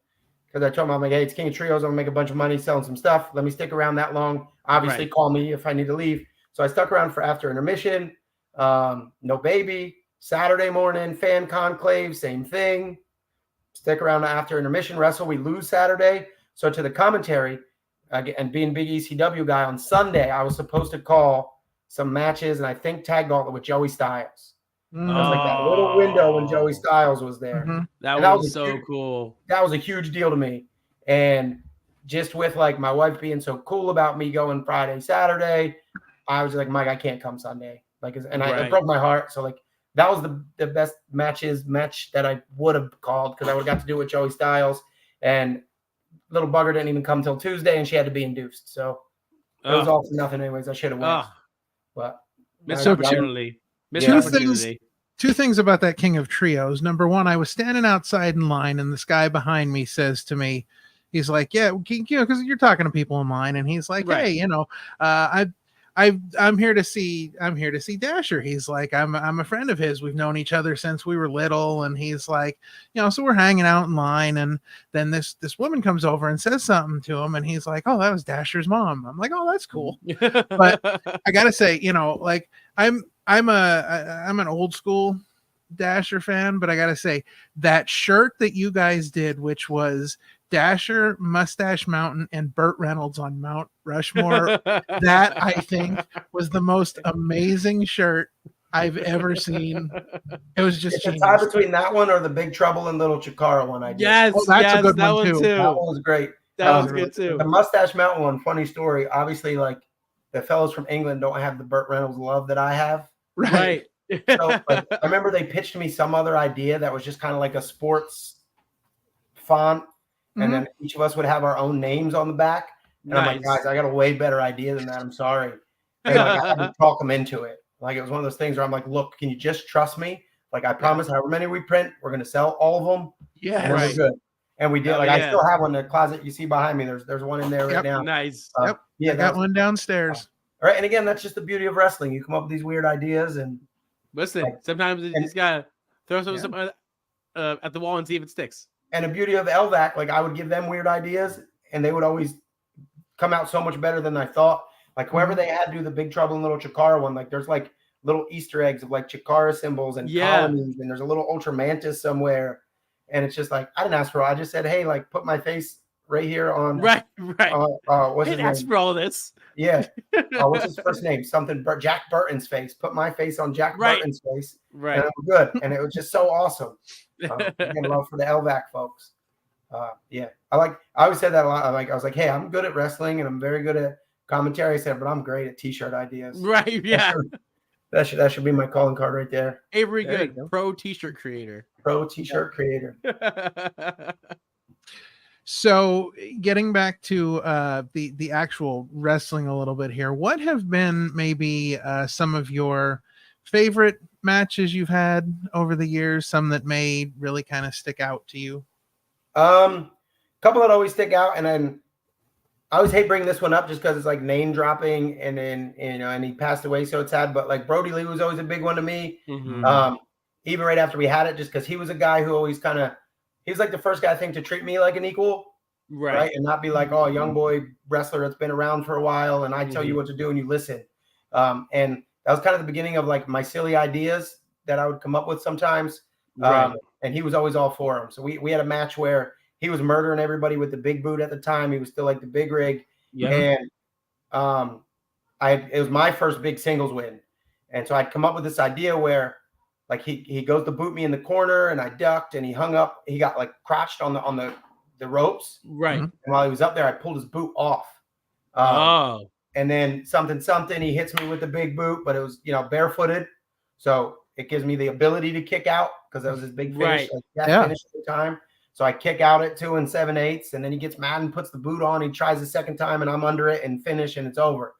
because I told him, I'm like, hey, it's King of Trios. I'm gonna make a bunch of money selling some stuff. Let me stick around that long. Obviously, call me if I need to leave. So I stuck around for after intermission. No baby. Saturday morning, fan conclave, same thing. Stick around after intermission, wrestle. We lose Saturday. So to the commentary, and being big ECW guy on Sunday, I was supposed to call some matches and I think tag gauntlet with Joey Styles. It was like that little window when Joey Styles was there. Mm-hmm. That was so cool. That was a huge deal to me. And just with like my wife being so cool about me going Friday, Saturday, I was like, Mike, I can't come Sunday. Like, and it broke my heart. So like, that was the best match that I would have called, because I would have got to do it with Joey Styles, and little bugger didn't even come till Tuesday, and she had to be induced. So it was all for nothing anyways. I should have won. But missed opportunity. Two things about that King of Trios. Number one, I was standing outside in line, and this guy behind me says to me, he's like, yeah, because you're talking to people in line, and he's like, hey, I'm here to see Dasher. He's like, I'm a friend of his. We've known each other since we were little. And he's like, so we're hanging out in line. And then this woman comes over and says something to him. And he's like, oh, that was Dasher's mom. I'm like, oh, that's cool. But I gotta say, like I'm an old school Dasher fan, but I gotta say that shirt that you guys did, which was Dasher, Mustache Mountain, and Burt Reynolds on Mount Rushmore, that I think was the most amazing shirt I've ever seen. It was just it's a tie between that one or the Big Trouble in Little Chikara one I did. That's a good one too. That one was great. That was good too. The Mustache Mountain one, funny story. Obviously, like the fellows from England don't have the Burt Reynolds love that I have. Right. So like, I remember they pitched me some other idea that was just kind of like a sports font. And then each of us would have our own names on the back. And I'm like, guys, I got a way better idea than that. I'm sorry. And like, I had to talk them into it. Like, it was one of those things where I'm like, look, can you just trust me? Like, I promise however many we print, we're going to sell all of them. Yeah. And we're good. And we did. I still have one in the closet you see behind me. There's one in there right now. Nice. Yeah, I got one downstairs. All right. And again, that's just the beauty of wrestling. You come up with these weird ideas. And listen, sometimes you just got to throw some at the wall and see if it sticks. And the beauty of LVAC, like I would give them weird ideas and they would always come out so much better than I thought. Like whoever they had do the Big Trouble in Little Chikara one, like there's like little Easter eggs of like Chikara symbols and colonies, and there's a little Ultra Mantis somewhere. And it's just like, I didn't ask for it. I just said, hey, like put my face right here on. Right. What's his name? Ask for all of this. Yeah. What's his first name? Jack Burton's face. Put my face on Jack Burton's face. Right. And it was good. And it was just so awesome. Again, love for the LVAC folks. I always said that a lot. I was like, hey, I'm good at wrestling and I'm very good at commentary. I said, but I'm great at t-shirt ideas. Right. Yeah. That should be my calling card right there. Avery Good Pro T-shirt creator. Pro T-shirt creator. So getting back to the actual wrestling a little bit here, what have been maybe some of your favorite matches you've had over the years, some that may really kind of stick out to you? Couple that always stick out, and then I always hate bringing this one up just because it's like name dropping, and then and he passed away, so it's sad. But like Brody Lee was always a big one to me. Even right after we had it, just because he was a guy who always he was like the first guy I think to treat me like an equal, right? And not be like, oh, young boy wrestler that's been around for a while, and I tell you what to do and you listen. And that was kind of the beginning of like my silly ideas that I would come up with sometimes. And he was always all for them. So we had a match where he was murdering everybody with the big boot at the time. He was still like the big rig. And it was my first big singles win. And so I'd come up with this idea where like he goes to boot me in the corner and I ducked and he hung up. He got like crotched on the ropes. Right. And while he was up there, I pulled his boot off. And then something, he hits me with the big boot, but it was, barefooted. So it gives me the ability to kick out because that was his big finish. Finish at the time. So I kick out at 2 7/8, and then he gets mad and puts the boot on. He tries the second time, and I'm under it and finish, and it's over.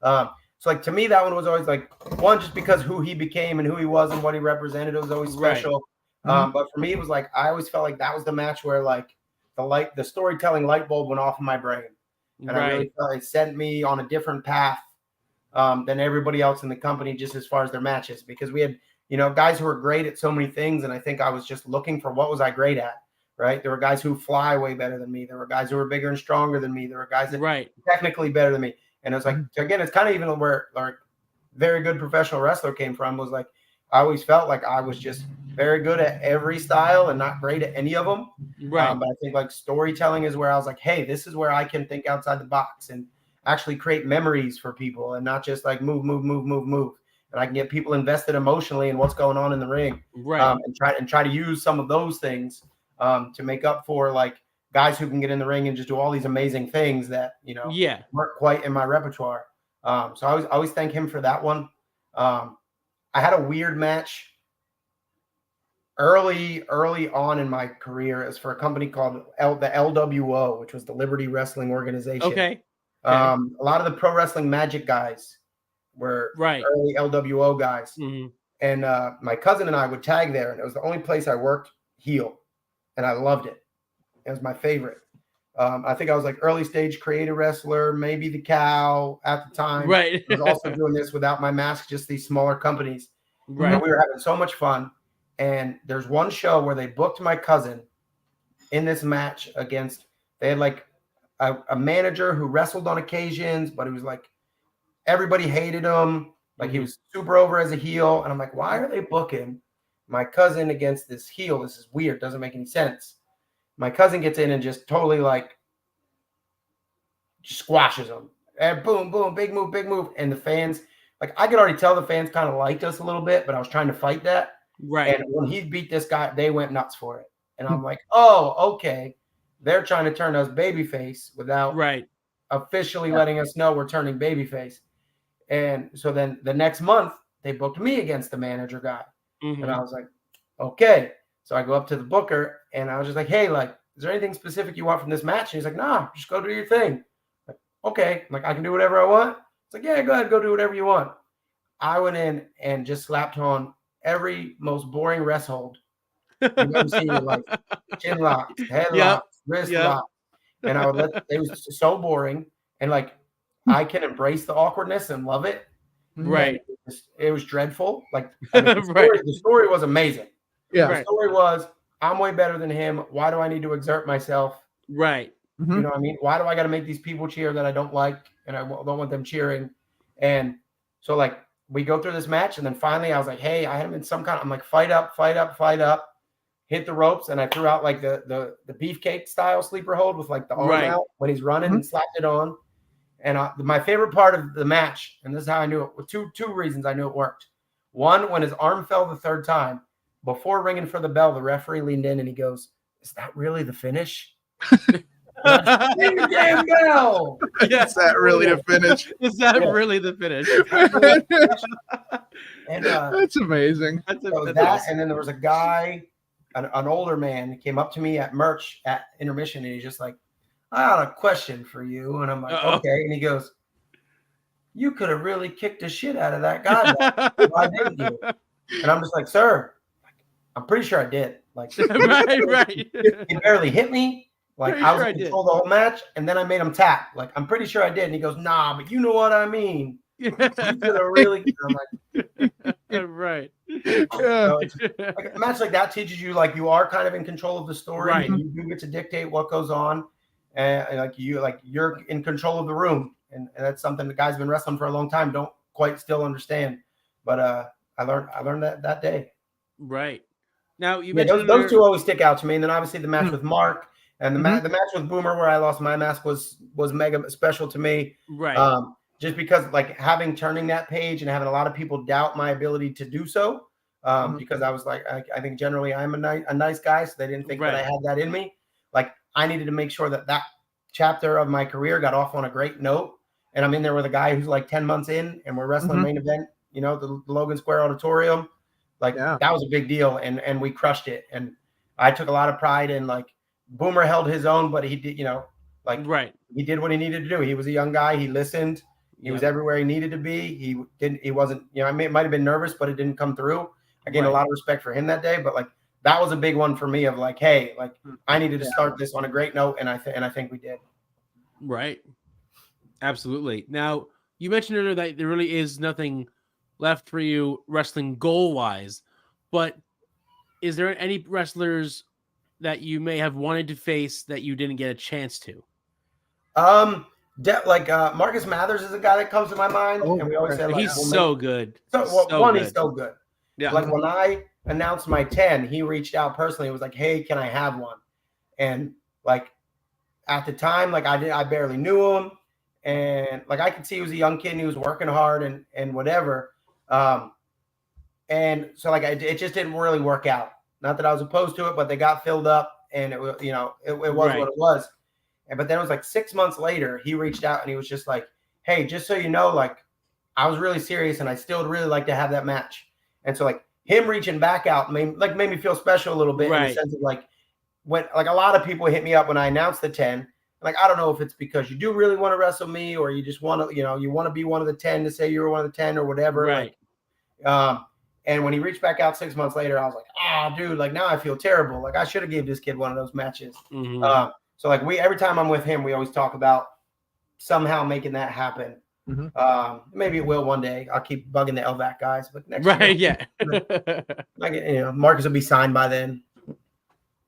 So like to me, that one was always like one, just because who he became and who he was and what he represented. It was always special. But for me, it was like I always felt like that was the match where like the storytelling light bulb went off in my brain, and I really felt it sent me on a different path than everybody else in the company, just as far as their matches, because we had guys who were great at so many things, and I think I was just looking for what was I great at. Right. There were guys who fly way better than me. There were guys who were bigger and stronger than me. There were guys that technically better than me. And it was like, again, it's kind of even where like Very Good Professional Wrestler came from, was like, I always felt like I was just very good at every style and not great at any of them. But I think like storytelling is where I was like, hey, this is where I can think outside the box and actually create memories for people and not just like move. And and I can get people invested emotionally in what's going on in the ring, right? And try to use some of those things to make up for like guys who can get in the ring and just do all these amazing things that weren't quite in my repertoire. So I always thank him for that one. I had a weird match early on in my career. It was for a company called the LWO, which was the Liberty Wrestling Organization. Okay. A lot of the Pro Wrestling Magic guys were early LWO guys. Mm-hmm. And my cousin and I would tag there, and it was the only place I worked heel, and I loved it. It was my favorite. I think I was like early stage creative wrestler, maybe the Cow at the time. Right. I was also doing this without my mask, just these smaller companies. Right. And we were having so much fun. And there's one show where they booked my cousin in this match against, they had like a manager who wrestled on occasions, but he was like, everybody hated him. Like he was super over as a heel. And I'm like, why are they booking my cousin against this heel? This is weird. Doesn't make any sense. My cousin gets in and just totally like squashes him. And boom, boom, big move, big move. And the fans, like I could already tell the fans kind of liked us a little bit, but I was trying to fight that. Right. And when he beat this guy, they went nuts for it. And I'm like, oh, okay. They're trying to turn us babyface without officially letting us know we're turning babyface. And so then the next month, they booked me against the manager guy. Mm-hmm. And I was like, okay. So I go up to the booker and I was just like, hey, like, is there anything specific you want from this match? And he's like, nah, just go do your thing. Like, okay. I'm like, I can do whatever I want. It's like, yeah, go ahead, go do whatever you want. I went in and just slapped on every most boring rest hold you've ever seen in your life. Chin locks, head locks, wrist locks. And I would it was so boring. And like, I can embrace the awkwardness and love it. Right. It was dreadful. Like the story was amazing. Yeah. The story was, I'm way better than him. Why do I need to exert myself? Right. You know what I mean? Why do I got to make these people cheer that I don't like and I don't want them cheering? And so like we go through this match and then finally I was like, hey, I had him in some kind of, I'm like, fight up, hit the ropes. And I threw out like the beefcake style sleeper hold with like the arm out when he's running and slapped it on. And my favorite part of the match, and this is how I knew it, two reasons I knew it worked. One, when his arm fell the third time, before ringing for the bell, the referee leaned in and he goes, is that really the finish? Ring the damn bell! Is that really the finish? Is that really the finish? And that's amazing. That's awesome. And then there was a guy, an older man, he came up to me at merch at intermission, and he's just like, I got a question for you. And I'm like, okay. And he goes, you could have really kicked the shit out of that guy. Why didn't you? And I'm just like, sir, I'm pretty sure I did. Like, right. He barely hit me. Like, I was in control the whole match, and then I made him tap. Like, I'm pretty sure I did. And he goes, nah, but you know what I mean. You could have really. I'm like, right. So like a match like that teaches you, like, you are kind of in control of the story, and you do get to dictate what goes on, and you're in control of the room, and that's something the guys been wrestling for a long time don't quite still understand. But I learned that day. Right. Now you mentioned those two always stick out to me, and then obviously the match with Mark and the match with Boomer where I lost my mask was mega special to me. Right. Just because like turning that page and having a lot of people doubt my ability to do so. Because I was like, I think generally I'm a nice guy, so they didn't think that I had that in me. Like I needed to make sure that chapter of my career got off on a great note. And I'm in there with a guy who's like 10 months in, and we're wrestling main event, the Logan Square Auditorium. Like that was a big deal, and we crushed it. And I took a lot of pride in like Boomer held his own, but he did, he did what he needed to do. He was a young guy. He listened. He was everywhere he needed to be. He wasn't, I might have been nervous, but it didn't come through. I gained a lot of respect for him that day, but like that was a big one for me of like, hey, like I needed to start this on a great note, and I think we did. Right. Absolutely. Now you mentioned earlier that there really is nothing left for you wrestling goal wise, but is there any wrestlers that you may have wanted to face that you didn't get a chance to? Marcus Mathers is a guy that comes to my mind, and we always say like, he's so good. He's so good. Yeah. Like when I announced my 10, he reached out personally. It was like, hey, can I have one? And like at the time, like I barely knew him, and like I could see he was a young kid and he was working hard and whatever. And so like it just didn't really work out. Not that I was opposed to it, but they got filled up, and it was, it was what it was. But then it was like 6 months later, he reached out and he was just like, hey, just so you know, like I was really serious and I still would really like to have that match. And so like him reaching back out made me feel special a little bit in the sense of like when like a lot of people hit me up when I announced the 10. Like, I don't know if it's because you do really want to wrestle me or you just want to, you want to be one of the 10 to say you were one of the 10 or whatever. Right. Like, and when he reached back out 6 months later, I was like, dude, like now I feel terrible. Like I should have gave this kid one of those matches. Mm-hmm. So like every time I'm with him, we always talk about somehow making that happen. Mm-hmm. Maybe it will one day. I'll keep bugging the LVAC guys, but next year, like, Marcus will be signed by then.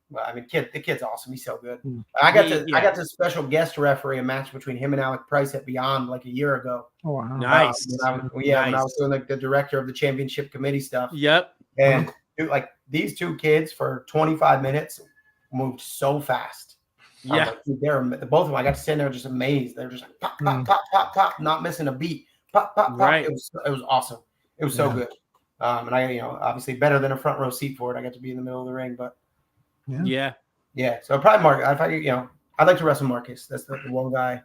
But I mean, the kid's awesome. He's so good. I got to special guest referee a match between him and Alec Price at Beyond like a year ago. Oh, wow. Nice. When I was doing like the director of the championship committee stuff. Yep. And dude, like these two kids for 25 minutes moved so fast. Yeah. Like, dude, both of them. I got to stand there just amazed. They're just like pop, pop, pop, pop, pop, not missing a beat. Pop, pop, pop. Right. It was awesome. It was so good. And I, obviously better than a front row seat for it. I got to be in the middle of the ring, but. Yeah. So probably Marcus. I'd like to wrestle Marcus. That's the one guy.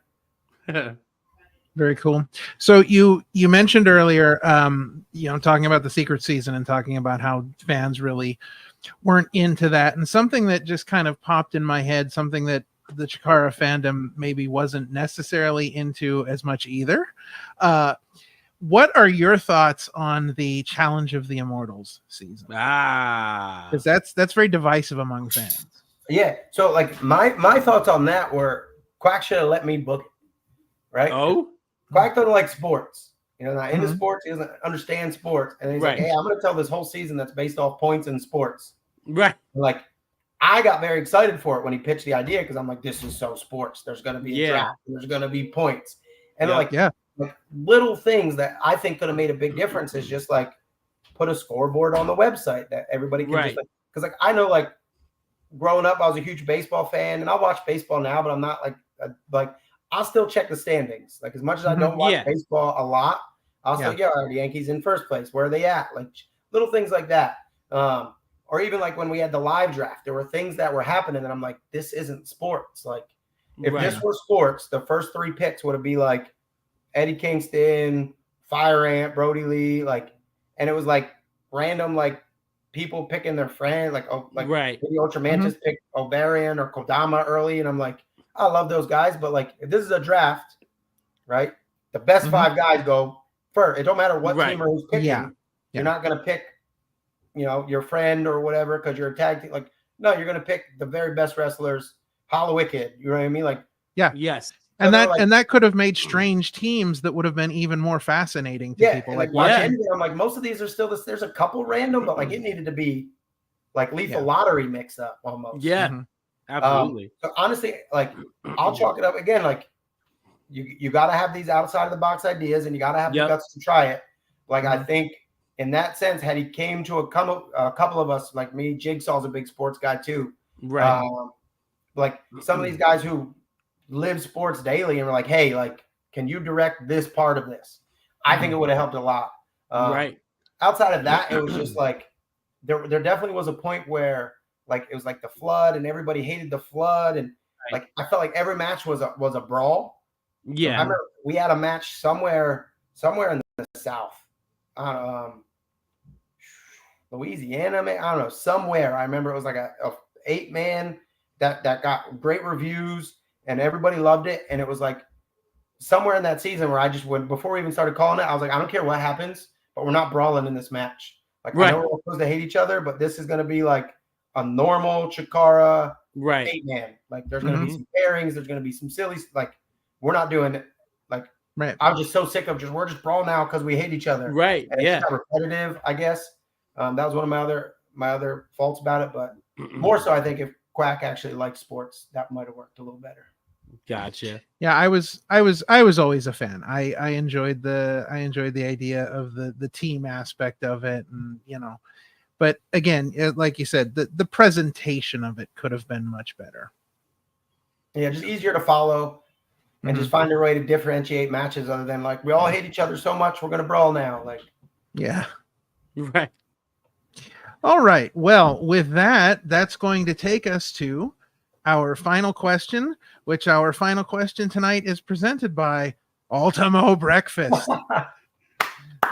Very cool. So you mentioned earlier, talking about the secret season and talking about how fans really weren't into that, and something that just kind of popped in my head, something that the Chikara fandom maybe wasn't necessarily into as much either. What are your thoughts on the Challenge of the Immortals season? Because that's very divisive among fans. Yeah. So like my thoughts on that were Quack should have let me book it. Right? Oh. Quack doesn't like sports. Not into sports. He doesn't understand sports. And he's like, hey, I'm going to tell this whole season that's based off points in sports. Right. Like I got very excited for it when he pitched the idea because I'm like, this is so sports. There's going to be a draft. And there's going to be points. And like little things that I think could have made a big difference is just like put a scoreboard on the website that everybody can just like, because like I know like growing up I was a huge baseball fan and I watch baseball now, but I'm not like I'll still check the standings. Like as much as I don't watch baseball a lot, I'll still are the Yankees in first place? Where are they at? Like little things like that. Or even like when we had the live draft, there were things that were happening and I'm like, this isn't sports. Like if this were sports, the first 3 picks would be like Eddie Kingston, Fire Ant, Brody Lee, like, and it was like random like people picking their friend, like maybe Ultramantis picked Ovarian or Kodama early, and I'm like, I love those guys, but like if this is a draft, right? The best 5 guys go first. It don't matter what team or who's picking. You're not gonna pick, your friend or whatever because you're a tag team. Like, no, you're gonna pick the very best wrestlers. Hollow Wicked, you know what I mean? Like, yes. And that could have made strange teams that would have been even more fascinating to people. Like watching, I'm like, most of these are still this. There's a couple random, but like it needed to be like lethal lottery mixed up almost. Yeah, absolutely. So honestly, like I'll chalk it up again. Like you got to have these outside of the box ideas, and you got to have the guts to try it. Like I think in that sense, had he came to a couple of us, like me, Jigsaw's a big sports guy too. Right. Like some of these guys who live sports daily and we're like, hey, like, can you direct this part of this? I think it would have helped a lot. Outside of that, it was just like there definitely was a point where like it was like the flood and everybody hated the flood and like I felt like every match was a brawl. Yeah. I remember we had a match somewhere in the South. Louisiana, I don't know, somewhere. I remember it was like a 8-man that got great reviews. And everybody loved it. And it was like somewhere in that season where I just went, before we even started calling it, I was like, I don't care what happens, but we're not brawling in this match. Like, I know we're supposed to hate each other, but this is going to be like a normal Chikara 8-man. Like, there's going to be some pairings. There's going to be some silly, like, we're not doing it. Like, I'm just so sick of we're just brawling now because we hate each other. Right. And it's kind of repetitive, I guess. That was one of my other faults about it. But more so, I think if Quack actually liked sports, that might have worked a little better. Gotcha. Yeah, I was always a fan. I enjoyed the idea of the team aspect of it, and but again, like you said, the presentation of it could have been much better. Yeah, just easier to follow, and just find a way to differentiate matches other than like we all hate each other so much we're gonna brawl now. Like, Yeah. Right. All right. Well, with that, that's going to take us to our final question, which our final question tonight is presented by Ultimo Breakfast.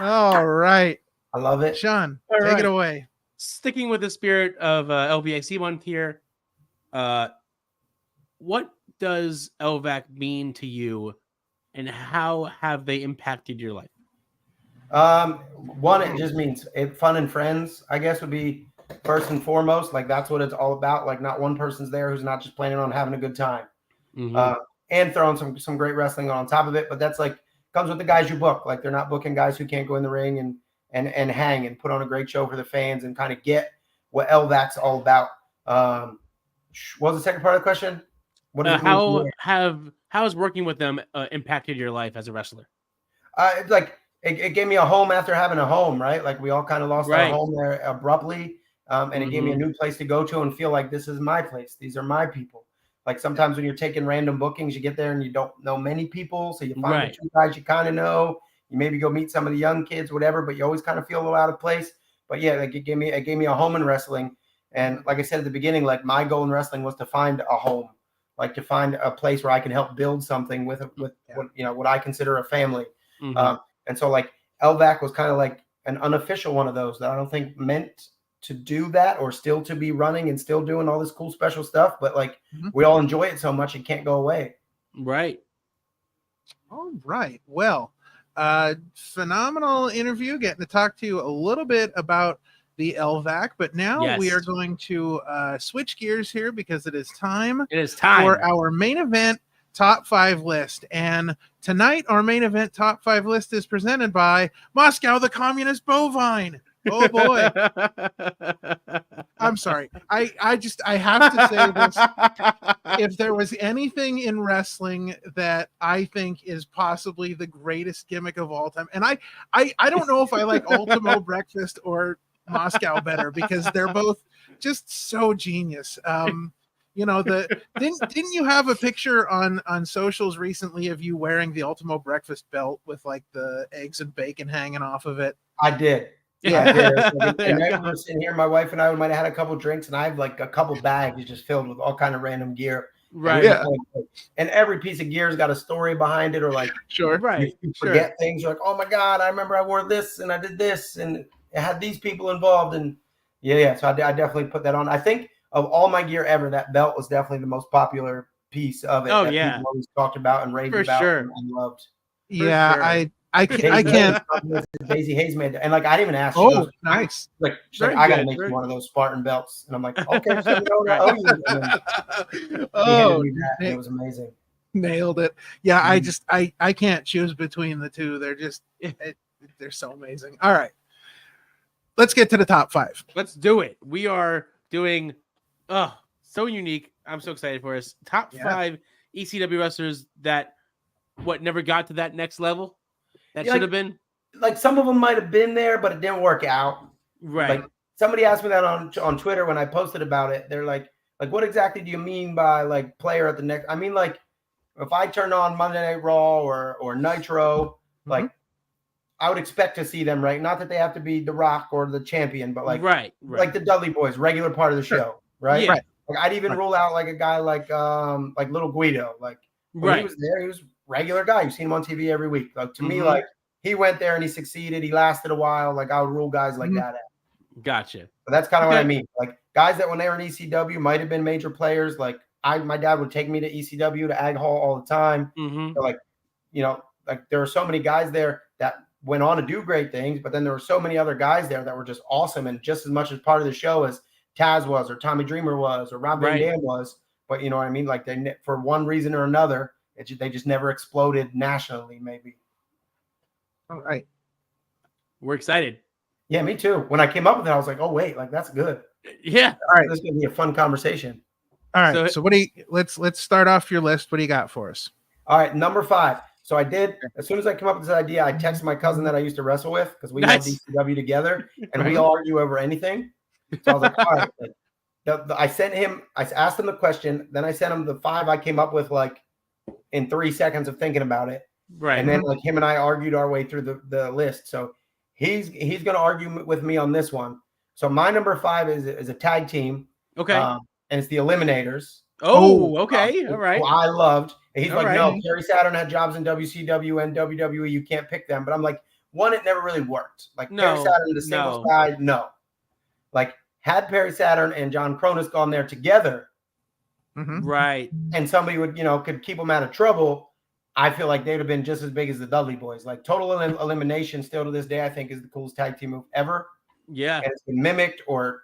All right. I love it. Sean, All take right. it away. Sticking with the spirit of LVAC month here, what does LVAC mean to you, and how have they impacted your life? One, it just means fun and friends, I guess, would be first and foremost. Like, that's what it's all about. Like, not one person's there who's not just planning on having a good time. And throwing some great wrestling on top of it. But that's like comes with the guys you book. Like, they're not booking guys who can't go in the ring and hang and put on a great show for the fans and kind of get what LVAC's all about. What was the second part of the question? What does it mean? How has working with them impacted your life as a wrestler? It gave me a home after having a home, right? Like, we all kind of lost our home there abruptly. And it gave me a new place to go to and feel like this is my place. These are my people. Like, sometimes when you're taking random bookings, you get there and you don't know many people. So you find the two guys you kind of know. You maybe go meet some of the young kids, whatever, but you always kind of feel a little out of place. But yeah, like, it gave me a home in wrestling. And like I said at the beginning, like, my goal in wrestling was to find a home, like to find a place where I can help build something with what I consider a family. And so, like, LVAC was kind of like an unofficial one of those that I don't think meant to do that or still to be running and still doing all this cool special stuff. But like, we all enjoy it so much it can't go away. Right. All right. Well, phenomenal interview, getting to talk to you a little bit about the LVAC. But now we are going to switch gears here because it is time. It is time for our main event top 5 list. And tonight, our main event top 5 list is presented by Moscow the Communist Bovine. Oh boy. I'm sorry. I have to say this. If there was anything in wrestling that I think is possibly the greatest gimmick of all time, and I don't know if I like Ultimo Breakfast or Moscow better because they're both just so genius. Didn't you have a picture on socials recently of you wearing the Ultimo Breakfast belt with like the eggs and bacon hanging off of it? I did. Yeah. And sitting here, my wife and I might have had a couple drinks, and I have like a couple bags just filled with all kind of random gear. Right. And every piece of gear has got a story behind it, or like you forget things. You're like, oh my God, I remember I wore this and I did this and it had these people involved. And so I definitely put that on. I think of all my gear ever, that belt was definitely the most popular piece of it. People always talked about and raved about and loved. I can't. Daisy Hayes made that, and like I didn't even ask. Oh, nice! Like I got to make you one of those Spartan belts, and I'm like, okay, so it was amazing. Nailed it. Yeah, I can't choose between the two. They're just they're so amazing. All right, let's get to the top 5. Let's do it. We are doing so unique. I'm so excited for us. Top 5 ECW wrestlers that never got to that next level. That should have been. Like, some of them might have been there, but it didn't work out. Right. Like, somebody asked me that on Twitter when I posted about it. They're like, what exactly do you mean by like player at the next? I mean, like, if I turn on Monday Night Raw or Nitro, like, I would expect to see them, right? Not that they have to be The Rock or the champion, but like, like the Dudley Boys, regular part of the show, right? Right. Like, I'd even rule out like a guy like Little Guido, like when he was there, he was regular guy. You've seen him on TV every week. Like, to me, like, he went there and he succeed. He lasted a while. Like, I would rule guys like that out. Gotcha. But that's kind of what I mean. Like, guys that when they were in ECW might have been major players. Like, my dad would take me to ECW to Ag Hall all the time. So, like, like, there were so many guys there that went on to do great things, but then there were so many other guys there that were just awesome and just as much as part of the show as Taz was or Tommy Dreamer was or Rob Van Dam was. But you know what I mean? Like, they, for one reason or another, they just never exploded nationally, maybe. All right. We're excited. Yeah, me too. When I came up with it, I was like, oh, wait, like, that's good. Yeah. All right. This is going to be a fun conversation. All right. So what do you, let's start off your list. What do you got for us? All right. Number 5. So I did, as soon as I came up with this idea, I texted my cousin that I used to wrestle with because we had DCW together and we argue over anything. So I was like, all right. I sent him, I asked him the question. Then I sent him the 5 I came up with, like, in 3 seconds of thinking about it. Right. And then like him and I argued our way through the list. So he's going to argue with me on this one. So my number 5 is a tag team. Okay. And it's the Eliminators. Okay. All right. Who I loved. And he's All right. no, Perry Saturn had jobs in WCW and WWE. You can't pick them. But I'm like, one, it never really worked. Like Perry Saturn, the singles guy, no. Like had Perry Saturn and John Cronus gone there together, right, and somebody would, could keep them out of trouble, I feel like they'd have been just as big as the Dudley Boys. Like Total Elimination, still to this day, I think is the coolest tag team move ever. Yeah, and it's been mimicked or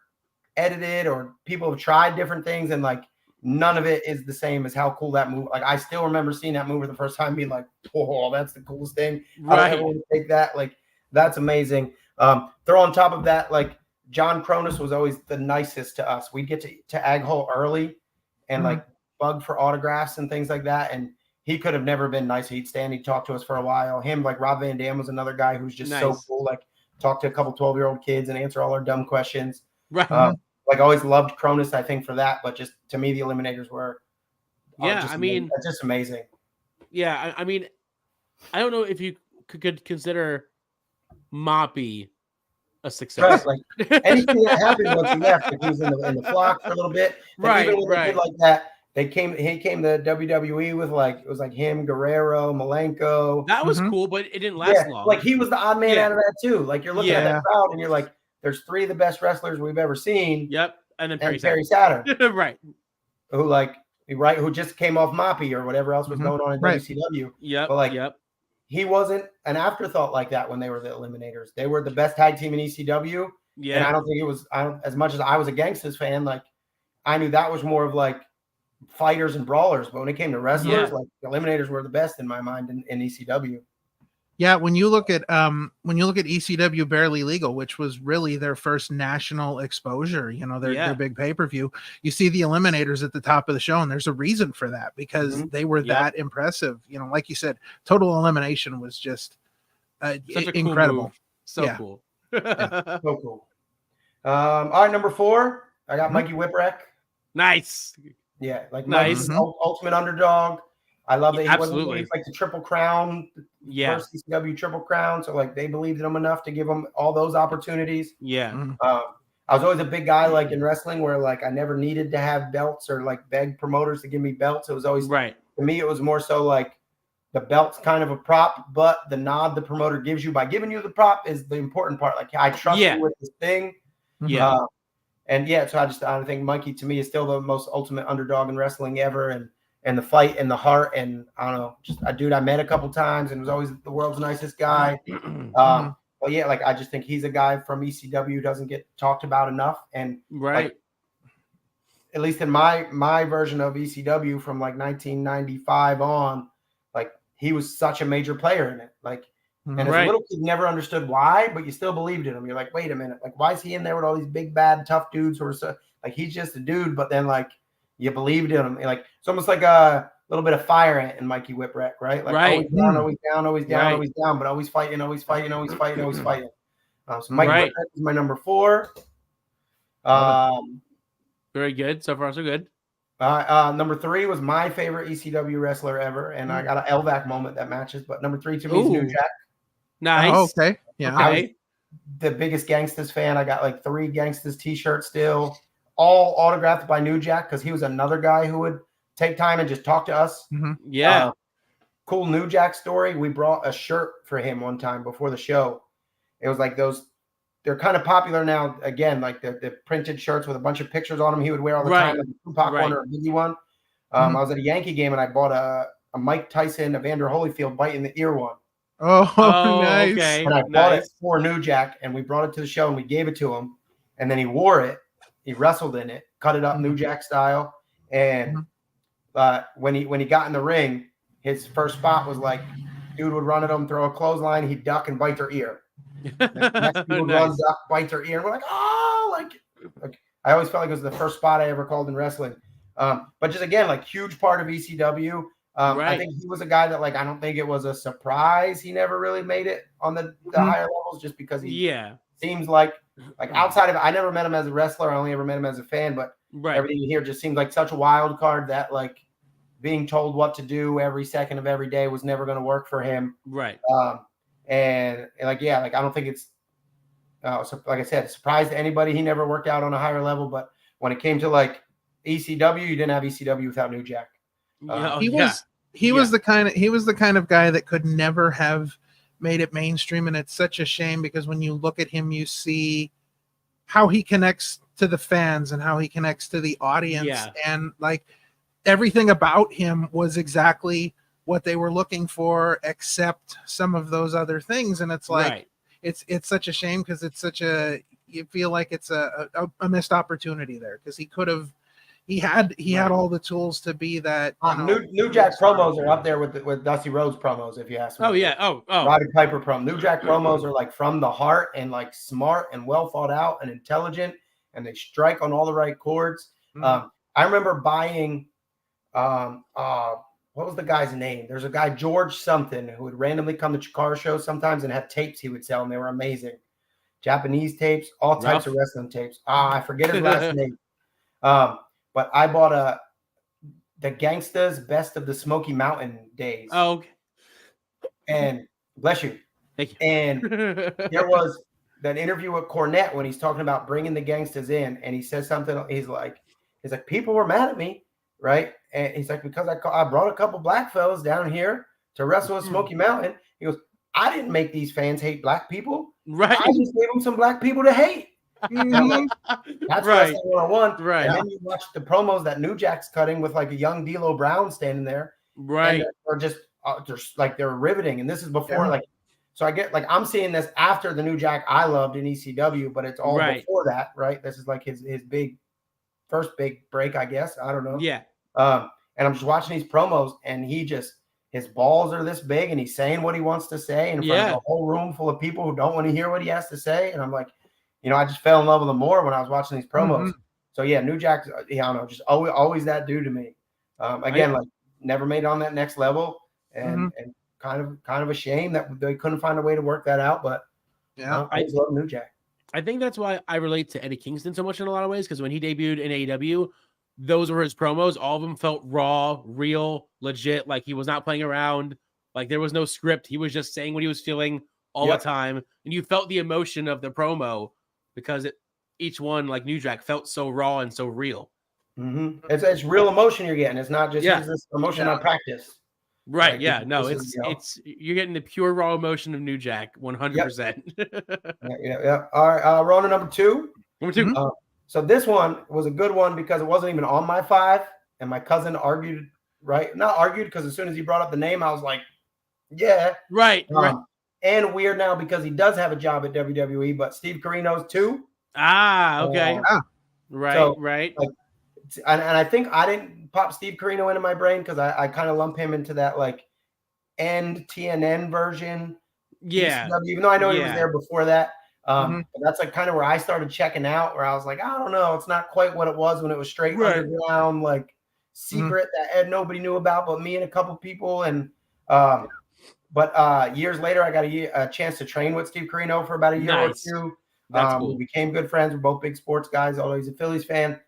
edited, or people have tried different things, and like none of it is the same as how cool that move. Like I still remember seeing that move for the first time, being like, "Oh, that's the coolest thing." Right, I don't ever want to take that. Like that's amazing. Throw on top of that, like John Cronus was always the nicest to us. We'd get to Ag Hole early and like bug for autographs and things like that, and he could have never been nice. He'd stand, he'd talk to us for a while. Him, like Rob Van Dam, was another guy who's just so cool. Like talk to a couple 12-year-old kids and answer all our dumb questions. Right. Like always loved Cronus, I think, for that. But just to me, the Eliminators were just amazing. Yeah, I mean, I don't know if you could consider Moppy a success. Right, like anything that happened once he left, like he was in the flock for a little bit. Right, even when they did like that, he came to WWE with like, it was like him, Guerrero, Malenko. That was cool, but it didn't last long. Like he was the odd man out of that too. Like you're looking at that crowd and you're like, there's 3 of the best wrestlers we've ever seen. Yep. And then Perry Saturn. Right. Who just came off Moppy or whatever else was going on in WCW. Yep. But like he wasn't an afterthought like that when they were the Eliminators. They were the best tag team in ECW. Yeah. And I don't think it was, as much as I was a Gangstas fan, like I knew that was more of like fighters and brawlers. But when it came to wrestlers, like the Eliminators were the best in my mind in ECW. Yeah, when you look at ECW Barely Legal, which was really their first national exposure, their big pay-per-view, you see the Eliminators at the top of the show, and there's a reason for that, because they were that impressive. Like you said, Total Elimination was just incredible. Cool so cool. So cool. All right, number 4, I got Mikey Whipwreck. Nice. Yeah, like nice. Ultimate underdog. I love that he Absolutely. wasn't like the Triple Crown, first ECW Triple Crown. So like they believed in him enough to give him all those opportunities. Yeah. I was always a big guy like in wrestling where like I never needed to have belts or like beg promoters to give me belts. It was always to me, it was more so like the belt's kind of a prop, but the nod the promoter gives you by giving you the prop is the important part. Like I trust you with this thing. Yeah. So I think Mikey to me is still the most ultimate underdog in wrestling ever. And the fight and the heart, and I don't know, just a dude I met a couple times and was always the world's nicest guy. But yeah, like I just think he's a guy from ECW doesn't get talked about enough. And like, at least in my version of ECW from like 1995 on, like he was such a major player in it. Like, and as a little kid, never understood why, but you still believed in him. You're like, wait a minute, like why is he in there with all these big bad tough dudes who are so like he's just a dude, but then like you believed in him. Like it's almost like a little bit of fire ant in Mikey Whipwreck, right? Like always down, always down, always down, always down, but always fighting, always fighting, always fighting, always fighting. So Mikey Whipwreck is my number 4. Very good. So far, so good. Number 3 was my favorite ECW wrestler ever, and I got an LVAC moment that matches. But number 3 to me is New Jack. Nice. Oh, okay. Yeah. I was the biggest Gangstas fan. I got like 3 Gangstas t-shirts still, all autographed by New Jack, because he was another guy who would take time and just talk to us. Yeah. Cool New Jack story. We brought a shirt for him one time before the show. It was like those, they're kind of popular now. Again, like the printed shirts with a bunch of pictures on them. He would wear all the time, like a Tupac one or a Biggie one. I was at a Yankee game and I bought a Mike Tyson, Evander Holyfield bite in the ear one. Oh, nice. Okay. And I bought it for New Jack, and we brought it to the show and we gave it to him, and then he wore it. He wrestled in it, cut it up New Jack style. And when he got in the ring, his first spot was like, dude would run at him, throw a clothesline, he'd duck and bite their ear. Next dude would run, duck, bite their ear. And we're like, oh, like I always felt like it was the first spot I ever called in wrestling. But just again, like huge part of ECW. I think he was a guy that like I don't think it was a surprise he never really made it on the higher levels, just because he seems like outside of it, I never met him as a wrestler. I only ever met him as a fan, but everything you hear just seems like such a wild card that like being told what to do every second of every day was never going to work for him. Right. And like, yeah, like I don't think it's So like I said, surprised anybody. He never worked out on a higher level, but when it came to like ECW, you didn't have ECW without New Jack. He was the kind of guy that could never have made it mainstream, and it's such a shame because when you look at him, you see how he connects to the fans and how he connects to the audience, and like everything about him was exactly what they were looking for, except some of those other things. And it's like it's such a shame because it's such a, you feel like it's a missed opportunity there, because he had all the tools to be that. New Jack promos are up there with Dusty Rhodes promos, if you ask me. Roddy Piper promo. New Jack promos are like from the heart and like smart and well thought out and intelligent, and they strike on all the right chords. I remember buying what was the guy's name? There's a guy, George something, who would randomly come to Chikara shows sometimes and have tapes he would sell, and they were amazing. Japanese tapes, all types of wrestling tapes. I forget his last name. But I bought the Gangsta's Best of the Smoky Mountain days. Oh, okay. And bless you. Thank you. And there was that interview with Cornette when he's talking about bringing the Gangstas in, and he says something. He's like, people were mad at me, right? And he's like, because I brought a couple black fellas down here to wrestle in Smoky Mountain. He goes, I didn't make these fans hate black people. Right. I just gave them some black people to hate. Like, that's Wrestling 101. Right. And then you watch the promos that New Jack's cutting with like a young D'Lo Brown standing there. Right. Or just they're riveting. And this is before like, so I get like, I'm seeing this after the New Jack I loved in ECW, but it's all before that, right? This is like his first big break, I guess. I don't know. Yeah. And I'm just watching these promos, and his balls are this big, and he's saying what he wants to say in front of a whole room full of people who don't want to hear what he has to say. And I'm like, I just fell in love with him more when I was watching these promos. So yeah, New Jack, I don't know, just always that dude to me. Again, like never made it on that next level, and kind of a shame that they couldn't find a way to work that out. But I just love New Jack. I think that's why I relate to Eddie Kingston so much in a lot of ways, because when he debuted in AEW, those were his promos. All of them felt raw, real, legit. Like he was not playing around. Like there was no script. He was just saying what he was feeling all the time. And you felt the emotion of the promo because each one, like New Jack, felt so raw and so real. It's real emotion you're getting. It's not just this emotion on practice. Right. Like, it's you're getting the pure raw emotion of New Jack 100%. All right. We're on to number two. Number two. So this one was a good one because it wasn't even on my 5, and my cousin argued, not argued, because as soon as he brought up the name, I was like, yeah. Right. And weird now because he does have a job at WWE, but Steve Corino's too. Okay. Right. Like, and I think I didn't pop Steve Corino into my brain because I kind of lump him into that like end TNN version. Yeah. ECW, even though I know he was there before that. But that's like kind of where I started checking out, where I was like, I don't know, it's not quite what it was when it was straight underground, like secret that nobody knew about but me and a couple people. And but years later, I got a chance to train with Steve Corino for about a year or two. That's cool. We became good friends. We're both big sports guys, although he's a Phillies fan.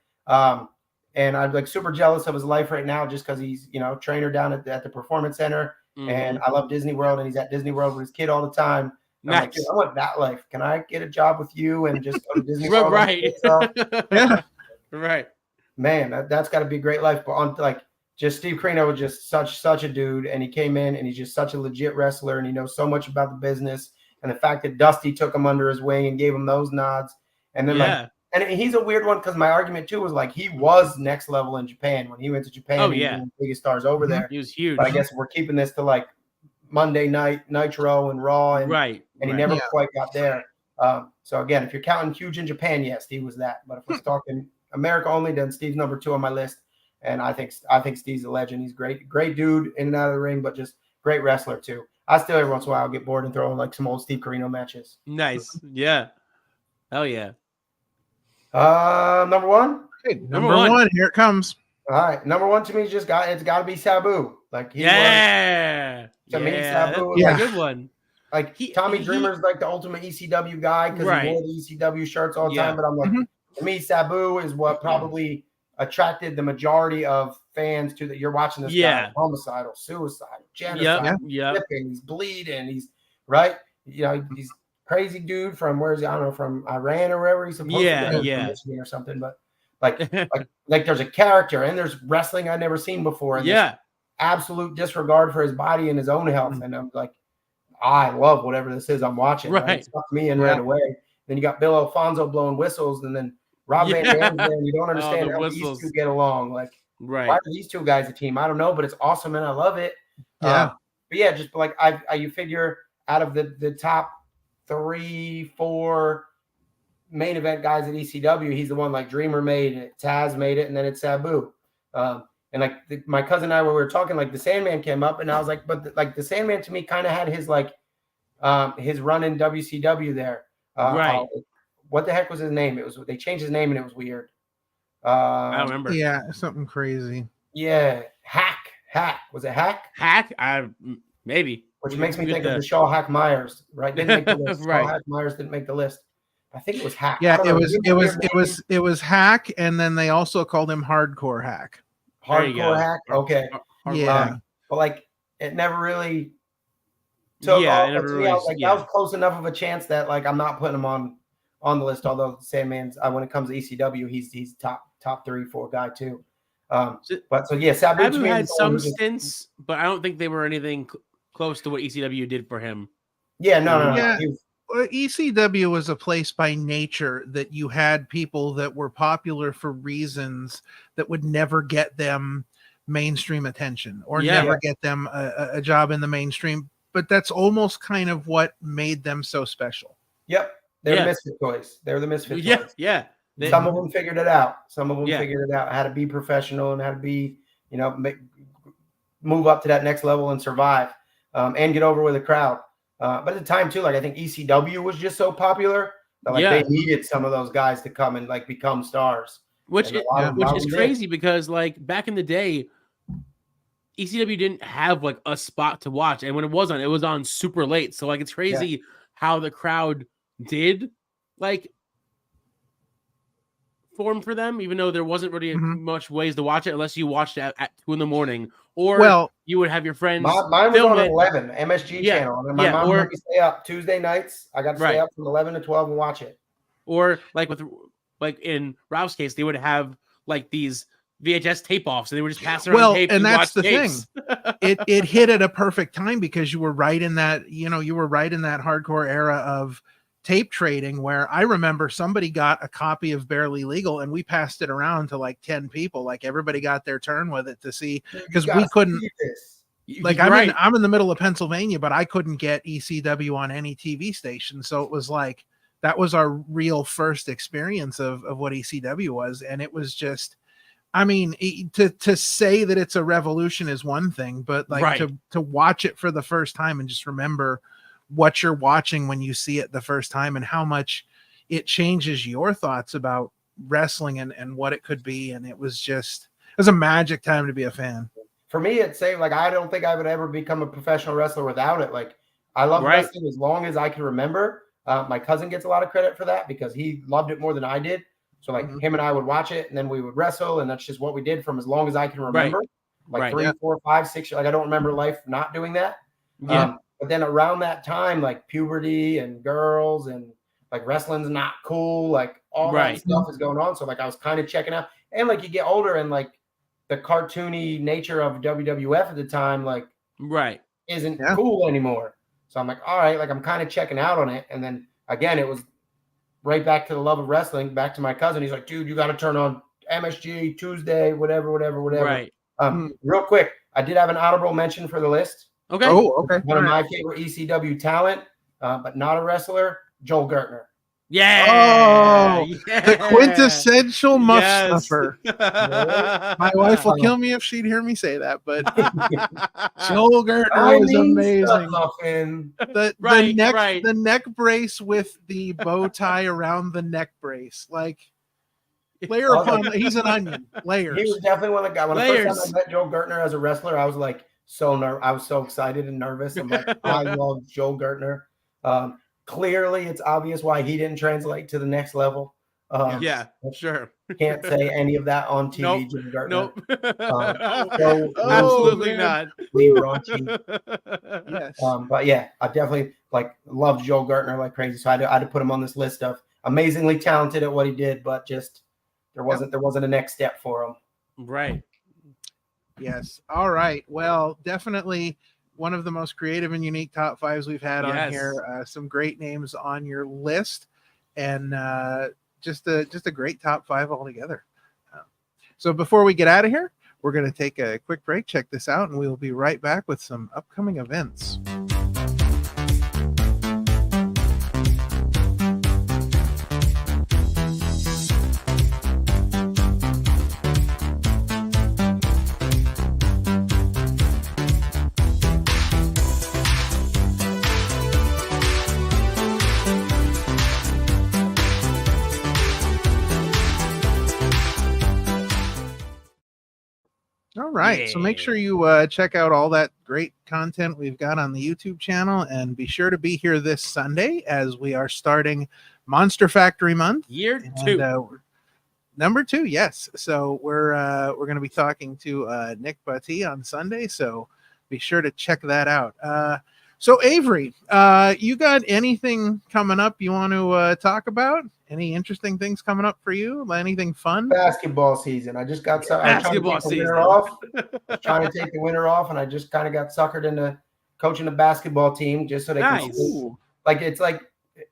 And I'm like super jealous of his life right now just because he's, trainer down at the Performance Center. And I love Disney World, and he's at Disney World with his kid all the time. I'm like, dude, I want that life. Can I get a job with you and just go to Disney World? Right. Right. Man, that's got to be a great life. But on like just Steve Corino was just such a dude, and he came in and he's just such a legit wrestler, and he knows so much about the business. And the fact that Dusty took him under his wing and gave him those nods, and then and he's a weird one because my argument too was like he was next level in Japan when he went to Japan. He was one of the biggest stars over there. He was huge. But I guess we're keeping this to like Monday Night Nitro and Raw, and he never quite got there. So again, if you're counting huge in Japan, yes, Steve was that. But if we're talking America only, then Steve's number 2 on my list. And I think Steve's a legend. He's great dude in and out of the ring, but just great wrestler too. I still every once in a while get bored and throw in like some old Steve Corino matches. Nice, yeah, hell yeah. Number 1. Okay, number one. Here it comes. All right, number 1 to me it's got to be Sabu. Like he was, to me, Sabu was a good one. Like Tommy Dreamer's like the ultimate ECW guy because he wore the ECW shirts all the time. But I'm like, to me, Sabu is what probably attracted the majority of fans to that. You're watching this guy homicidal, suicidal, genocide, flipping, he's bleeding, he's right. He's crazy dude from where's he? I don't know, from Iran or wherever he's supposed to be, from Michigan or something. But like there's a character and there's wrestling I've never seen before. And absolute disregard for his body and his own health. And I'm like, I love whatever this is I'm watching. Right. It sucked me in right away. Then you got Bill Alfonso blowing whistles, and then Rob Van Dam's there, and you don't understand how these two get along. Like, why are these two guys a team? I don't know, but it's awesome and I love it. But yeah, just like you figure out of the top 3-4 main event guys at ECW, he's the one like Dreamer made it, Taz made it, and then it's Sabu. And like my cousin and I, when we were talking, like the Sandman came up, and I was like, but like the Sandman to me kind of had his like his run in WCW there. What the heck was his name? They changed his name and it was weird. I don't remember. Yeah, something crazy. Yeah, Hack. Was it Hack? Hack? Maybe. Which makes me think of the Shaw Hack Myers, right? Didn't make the list. Shaw Hack Myers didn't make the list. I think it was Hack. Yeah, it was Hack, and then they also called him Hardcore Hack. Hardcore Hack. Okay. Yeah. But like it never really took off. That was close enough of a chance that like I'm not putting him on the list. Although Sandman's when it comes to ECW, he's top 3-4 guy too. Sabu had some stints, but I don't think they were anything close to what ECW did for him. Yeah, no. ECW was a place by nature that you had people that were popular for reasons that would never get them mainstream attention or never get them a job in the mainstream. But that's almost kind of what made them so special. Yep. They're misfit toys. They're the misfit toys. Yeah. Some of them figured it out. Some of them figured it out how to be professional and how to be, move up to that next level and survive and get over with a crowd. But at the time too, like I think ECW was just so popular that they needed some of those guys to come and like become stars. Which is crazy because like back in the day, ECW didn't have like a spot to watch, and when it was on super late. So like it's crazy how the crowd did like form for them, even though there wasn't really much ways to watch it unless you watched it at 2 a.m. or you would have your friends. Mine was on 11 MSG channel, and my mom let me stay up Tuesday nights. I got to stay up from 11 to 12 and watch it. Or like in Rob's case, they would have like these VHS tape offs, and they were just passing around tapes. And that's the tapes. thing. It hit at a perfect time because you were right in that hardcore era of tape trading where I remember somebody got a copy of Barely Legal and we passed it around to like 10 people. Like everybody got their turn with it to see because we couldn't. Like I'm in the middle of Pennsylvania, but I couldn't get ECW on any TV station. So it was like that was our real first experience of what ECW was, and it was just. I mean, to say that it's a revolution is one thing, but like to watch it for the first time and just remember what you're watching when you see it the first time and how much it changes your thoughts about wrestling and what it could be. And it was a magic time to be a fan. For me, it's like, I don't think I would ever become a professional wrestler without it. Like I love wrestling as long as I can remember. My cousin gets a lot of credit for that because he loved it more than I did. So like him and I would watch it and then we would wrestle, and that's just what we did from as long as I can remember. 3, 4, 5, 6 years. Like I don't remember life not doing that. But then around that time, like puberty and girls and like wrestling's not cool, like all that stuff is going on. So like I was kind of checking out, and like you get older and like the cartoony nature of WWF at the time, like isn't cool anymore. So I'm like, all right, like I'm kind of checking out on it. And then again, it was right back to the love of wrestling, back to my cousin. He's like, dude, you got to turn on MSG Tuesday, whatever. Right. Real quick, I did have an honorable mention for the list. Okay. Oh, okay. One of my favorite ECW talent, but not a wrestler, Joel Gertner. Yeah. Oh, the quintessential muff stuffer. My wife will kill me if she'd hear me say that, but Joel Gertner was amazing. The neck brace with the bow tie around the neck brace, like layer upon. He's an onion. Layers. He was definitely one of the guys. When the first time I met Joel Gertner as a wrestler, I was like I was so excited and nervous. I'm like, I love Joel Gertner. Clearly, it's obvious why he didn't translate to the next level. Yeah, sure. Can't say any of that on TV. Nope. Jim Gartner. Nope. So Absolutely not. We raunchy. Yes. But yeah, I definitely loved Joel Gertner like crazy. So I had to put him on this list of amazingly talented at what he did, but just there wasn't a next step for him. Right. Yes. All right. Well, definitely one of the most creative and unique top fives we've had on here. Some great names on your list, and just a great top five altogether. So before we get out of here, we're going to take a quick break. Check this out, and we will be right back with some upcoming events. All right. So make sure you check out all that great content we've got on the YouTube channel, and be sure to be here this Sunday as we are starting Monster Factory Month. Year 2. Number 2, yes. So we're going to be talking to Nick Butty on Sunday, so be sure to check that out. So Avery, you got anything coming up you want to talk about? Any interesting things coming up for you? Anything fun? Basketball season. I just got basketball season. I was trying to take the winter off, and I just kind of got suckered into coaching the basketball team just so they can see. It's like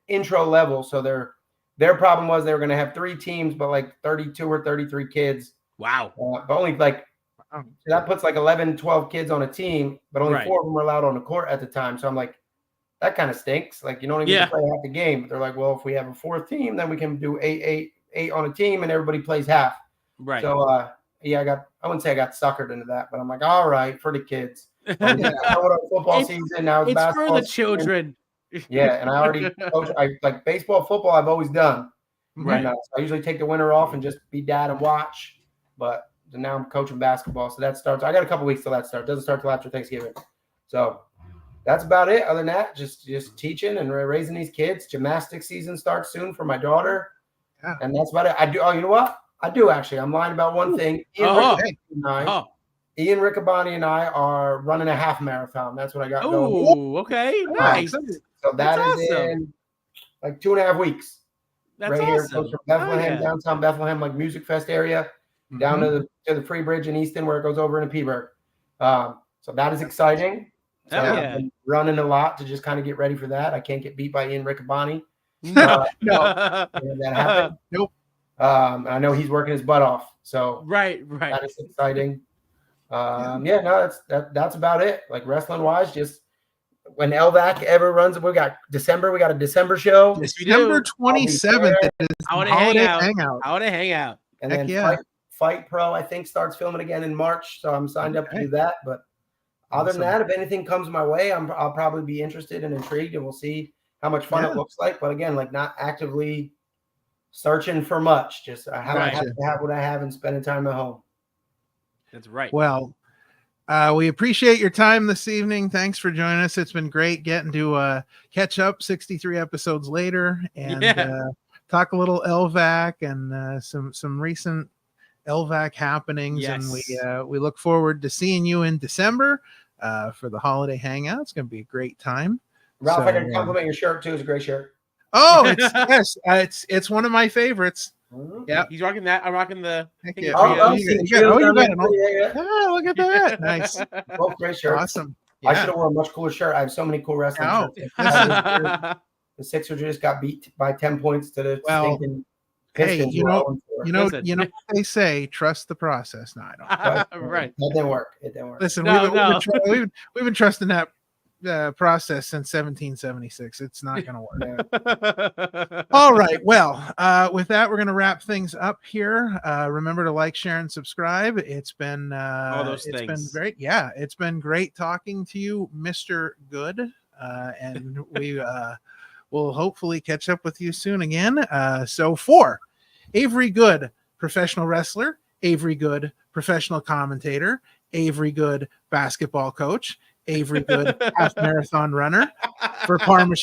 intro level. So their problem was they were going to have 3 teams, but 32 or 33 kids. Wow. But only that puts 11, 12 kids on a team, but only 4 of them were allowed on the court at the time. So I'm like, that kind of stinks. You don't even play half the game. But they're like, well, if we have a 4th team, then we can do 8 on a team, and everybody plays half. Right. So I wouldn't say I got suckered into that, but I'm like, all right, for the kids. Football season now. It's for the children. Yeah, and I already coach. Baseball, football. I've always done. Right. And, I usually take the winter off and just be dad and watch. But now I'm coaching basketball, so that starts. I got a couple weeks till that starts. It doesn't start till after Thanksgiving. So that's about it. Other than that, just teaching and raising these kids. Gymnastics season starts soon for my daughter, and that's about it. I do. Oh, you know what? I do actually. I'm lying about one thing. Ian Riccaboni and I are running a half marathon. That's what I got going. Oh, okay, nice. So that's awesome. In 2.5 weeks. That's right awesome. Here, from Bethlehem, downtown Bethlehem, Music Fest area, down to the Free Bridge in Easton where it goes over into Peaburg. So that is exciting. So I've been running a lot to just kind of get ready for that. I can't get beat by Ian Riccaboni. No. That happened. Nope. I know he's working his butt off. So right. That is exciting. That's about it. Wrestling wise, just when LVAC ever runs, we got a December show. December 27th. I want to hang out. I want to hang out. And then Fight Pro, I think, starts filming again in March. So I'm signed up to do that. But other than that, if anything comes my way, I'll probably be interested and intrigued, and we'll see how much fun it looks like. But again, not actively searching for much. Just I have to have what I have and spending time at home. That's right. Well, we appreciate your time this evening. Thanks for joining us. It's been great getting to catch up 63 episodes later and talk a little LVAC and some recent LVAC happenings. Yes. And we look forward to seeing you in December for the holiday hangout. It's going to be a great time. Ralph, I can compliment your shirt too. It's a great shirt. Oh, it's one of my favorites. Yeah, he's rocking that. I'm rocking the. You got it. Oh, look at that! Nice. Both great shirts. Awesome. Yeah. I should have worn a much cooler shirt. I have so many cool wrestling shirts. The Sixers just got beat by 10 points to the stinking Pistons. Hey, you know what they say, trust the process. No, I don't. Right. That didn't work. Listen, we've been trusting that process since 1776. It's not going to work. All right. Well, with that, we're going to wrap things up here. Remember to like, share, and subscribe. It's been all those things. Been great. Yeah, it's been great talking to you, Mr. Good. And we will hopefully catch up with you soon again. So for Avery Good, professional wrestler, Avery Good, professional commentator, Avery Good, basketball coach, Avery Good, half marathon runner. For Parma,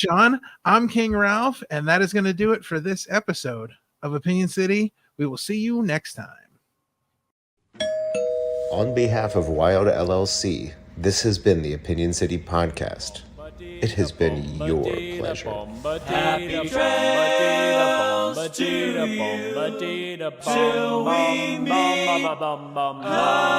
I'm King Ralph, and that is going to do it for this episode of Opinion City. We will see you next time. On behalf of Wild LLC, this has been the Opinion City Podcast. It has been your pleasure. Happy trails to you till we meet again.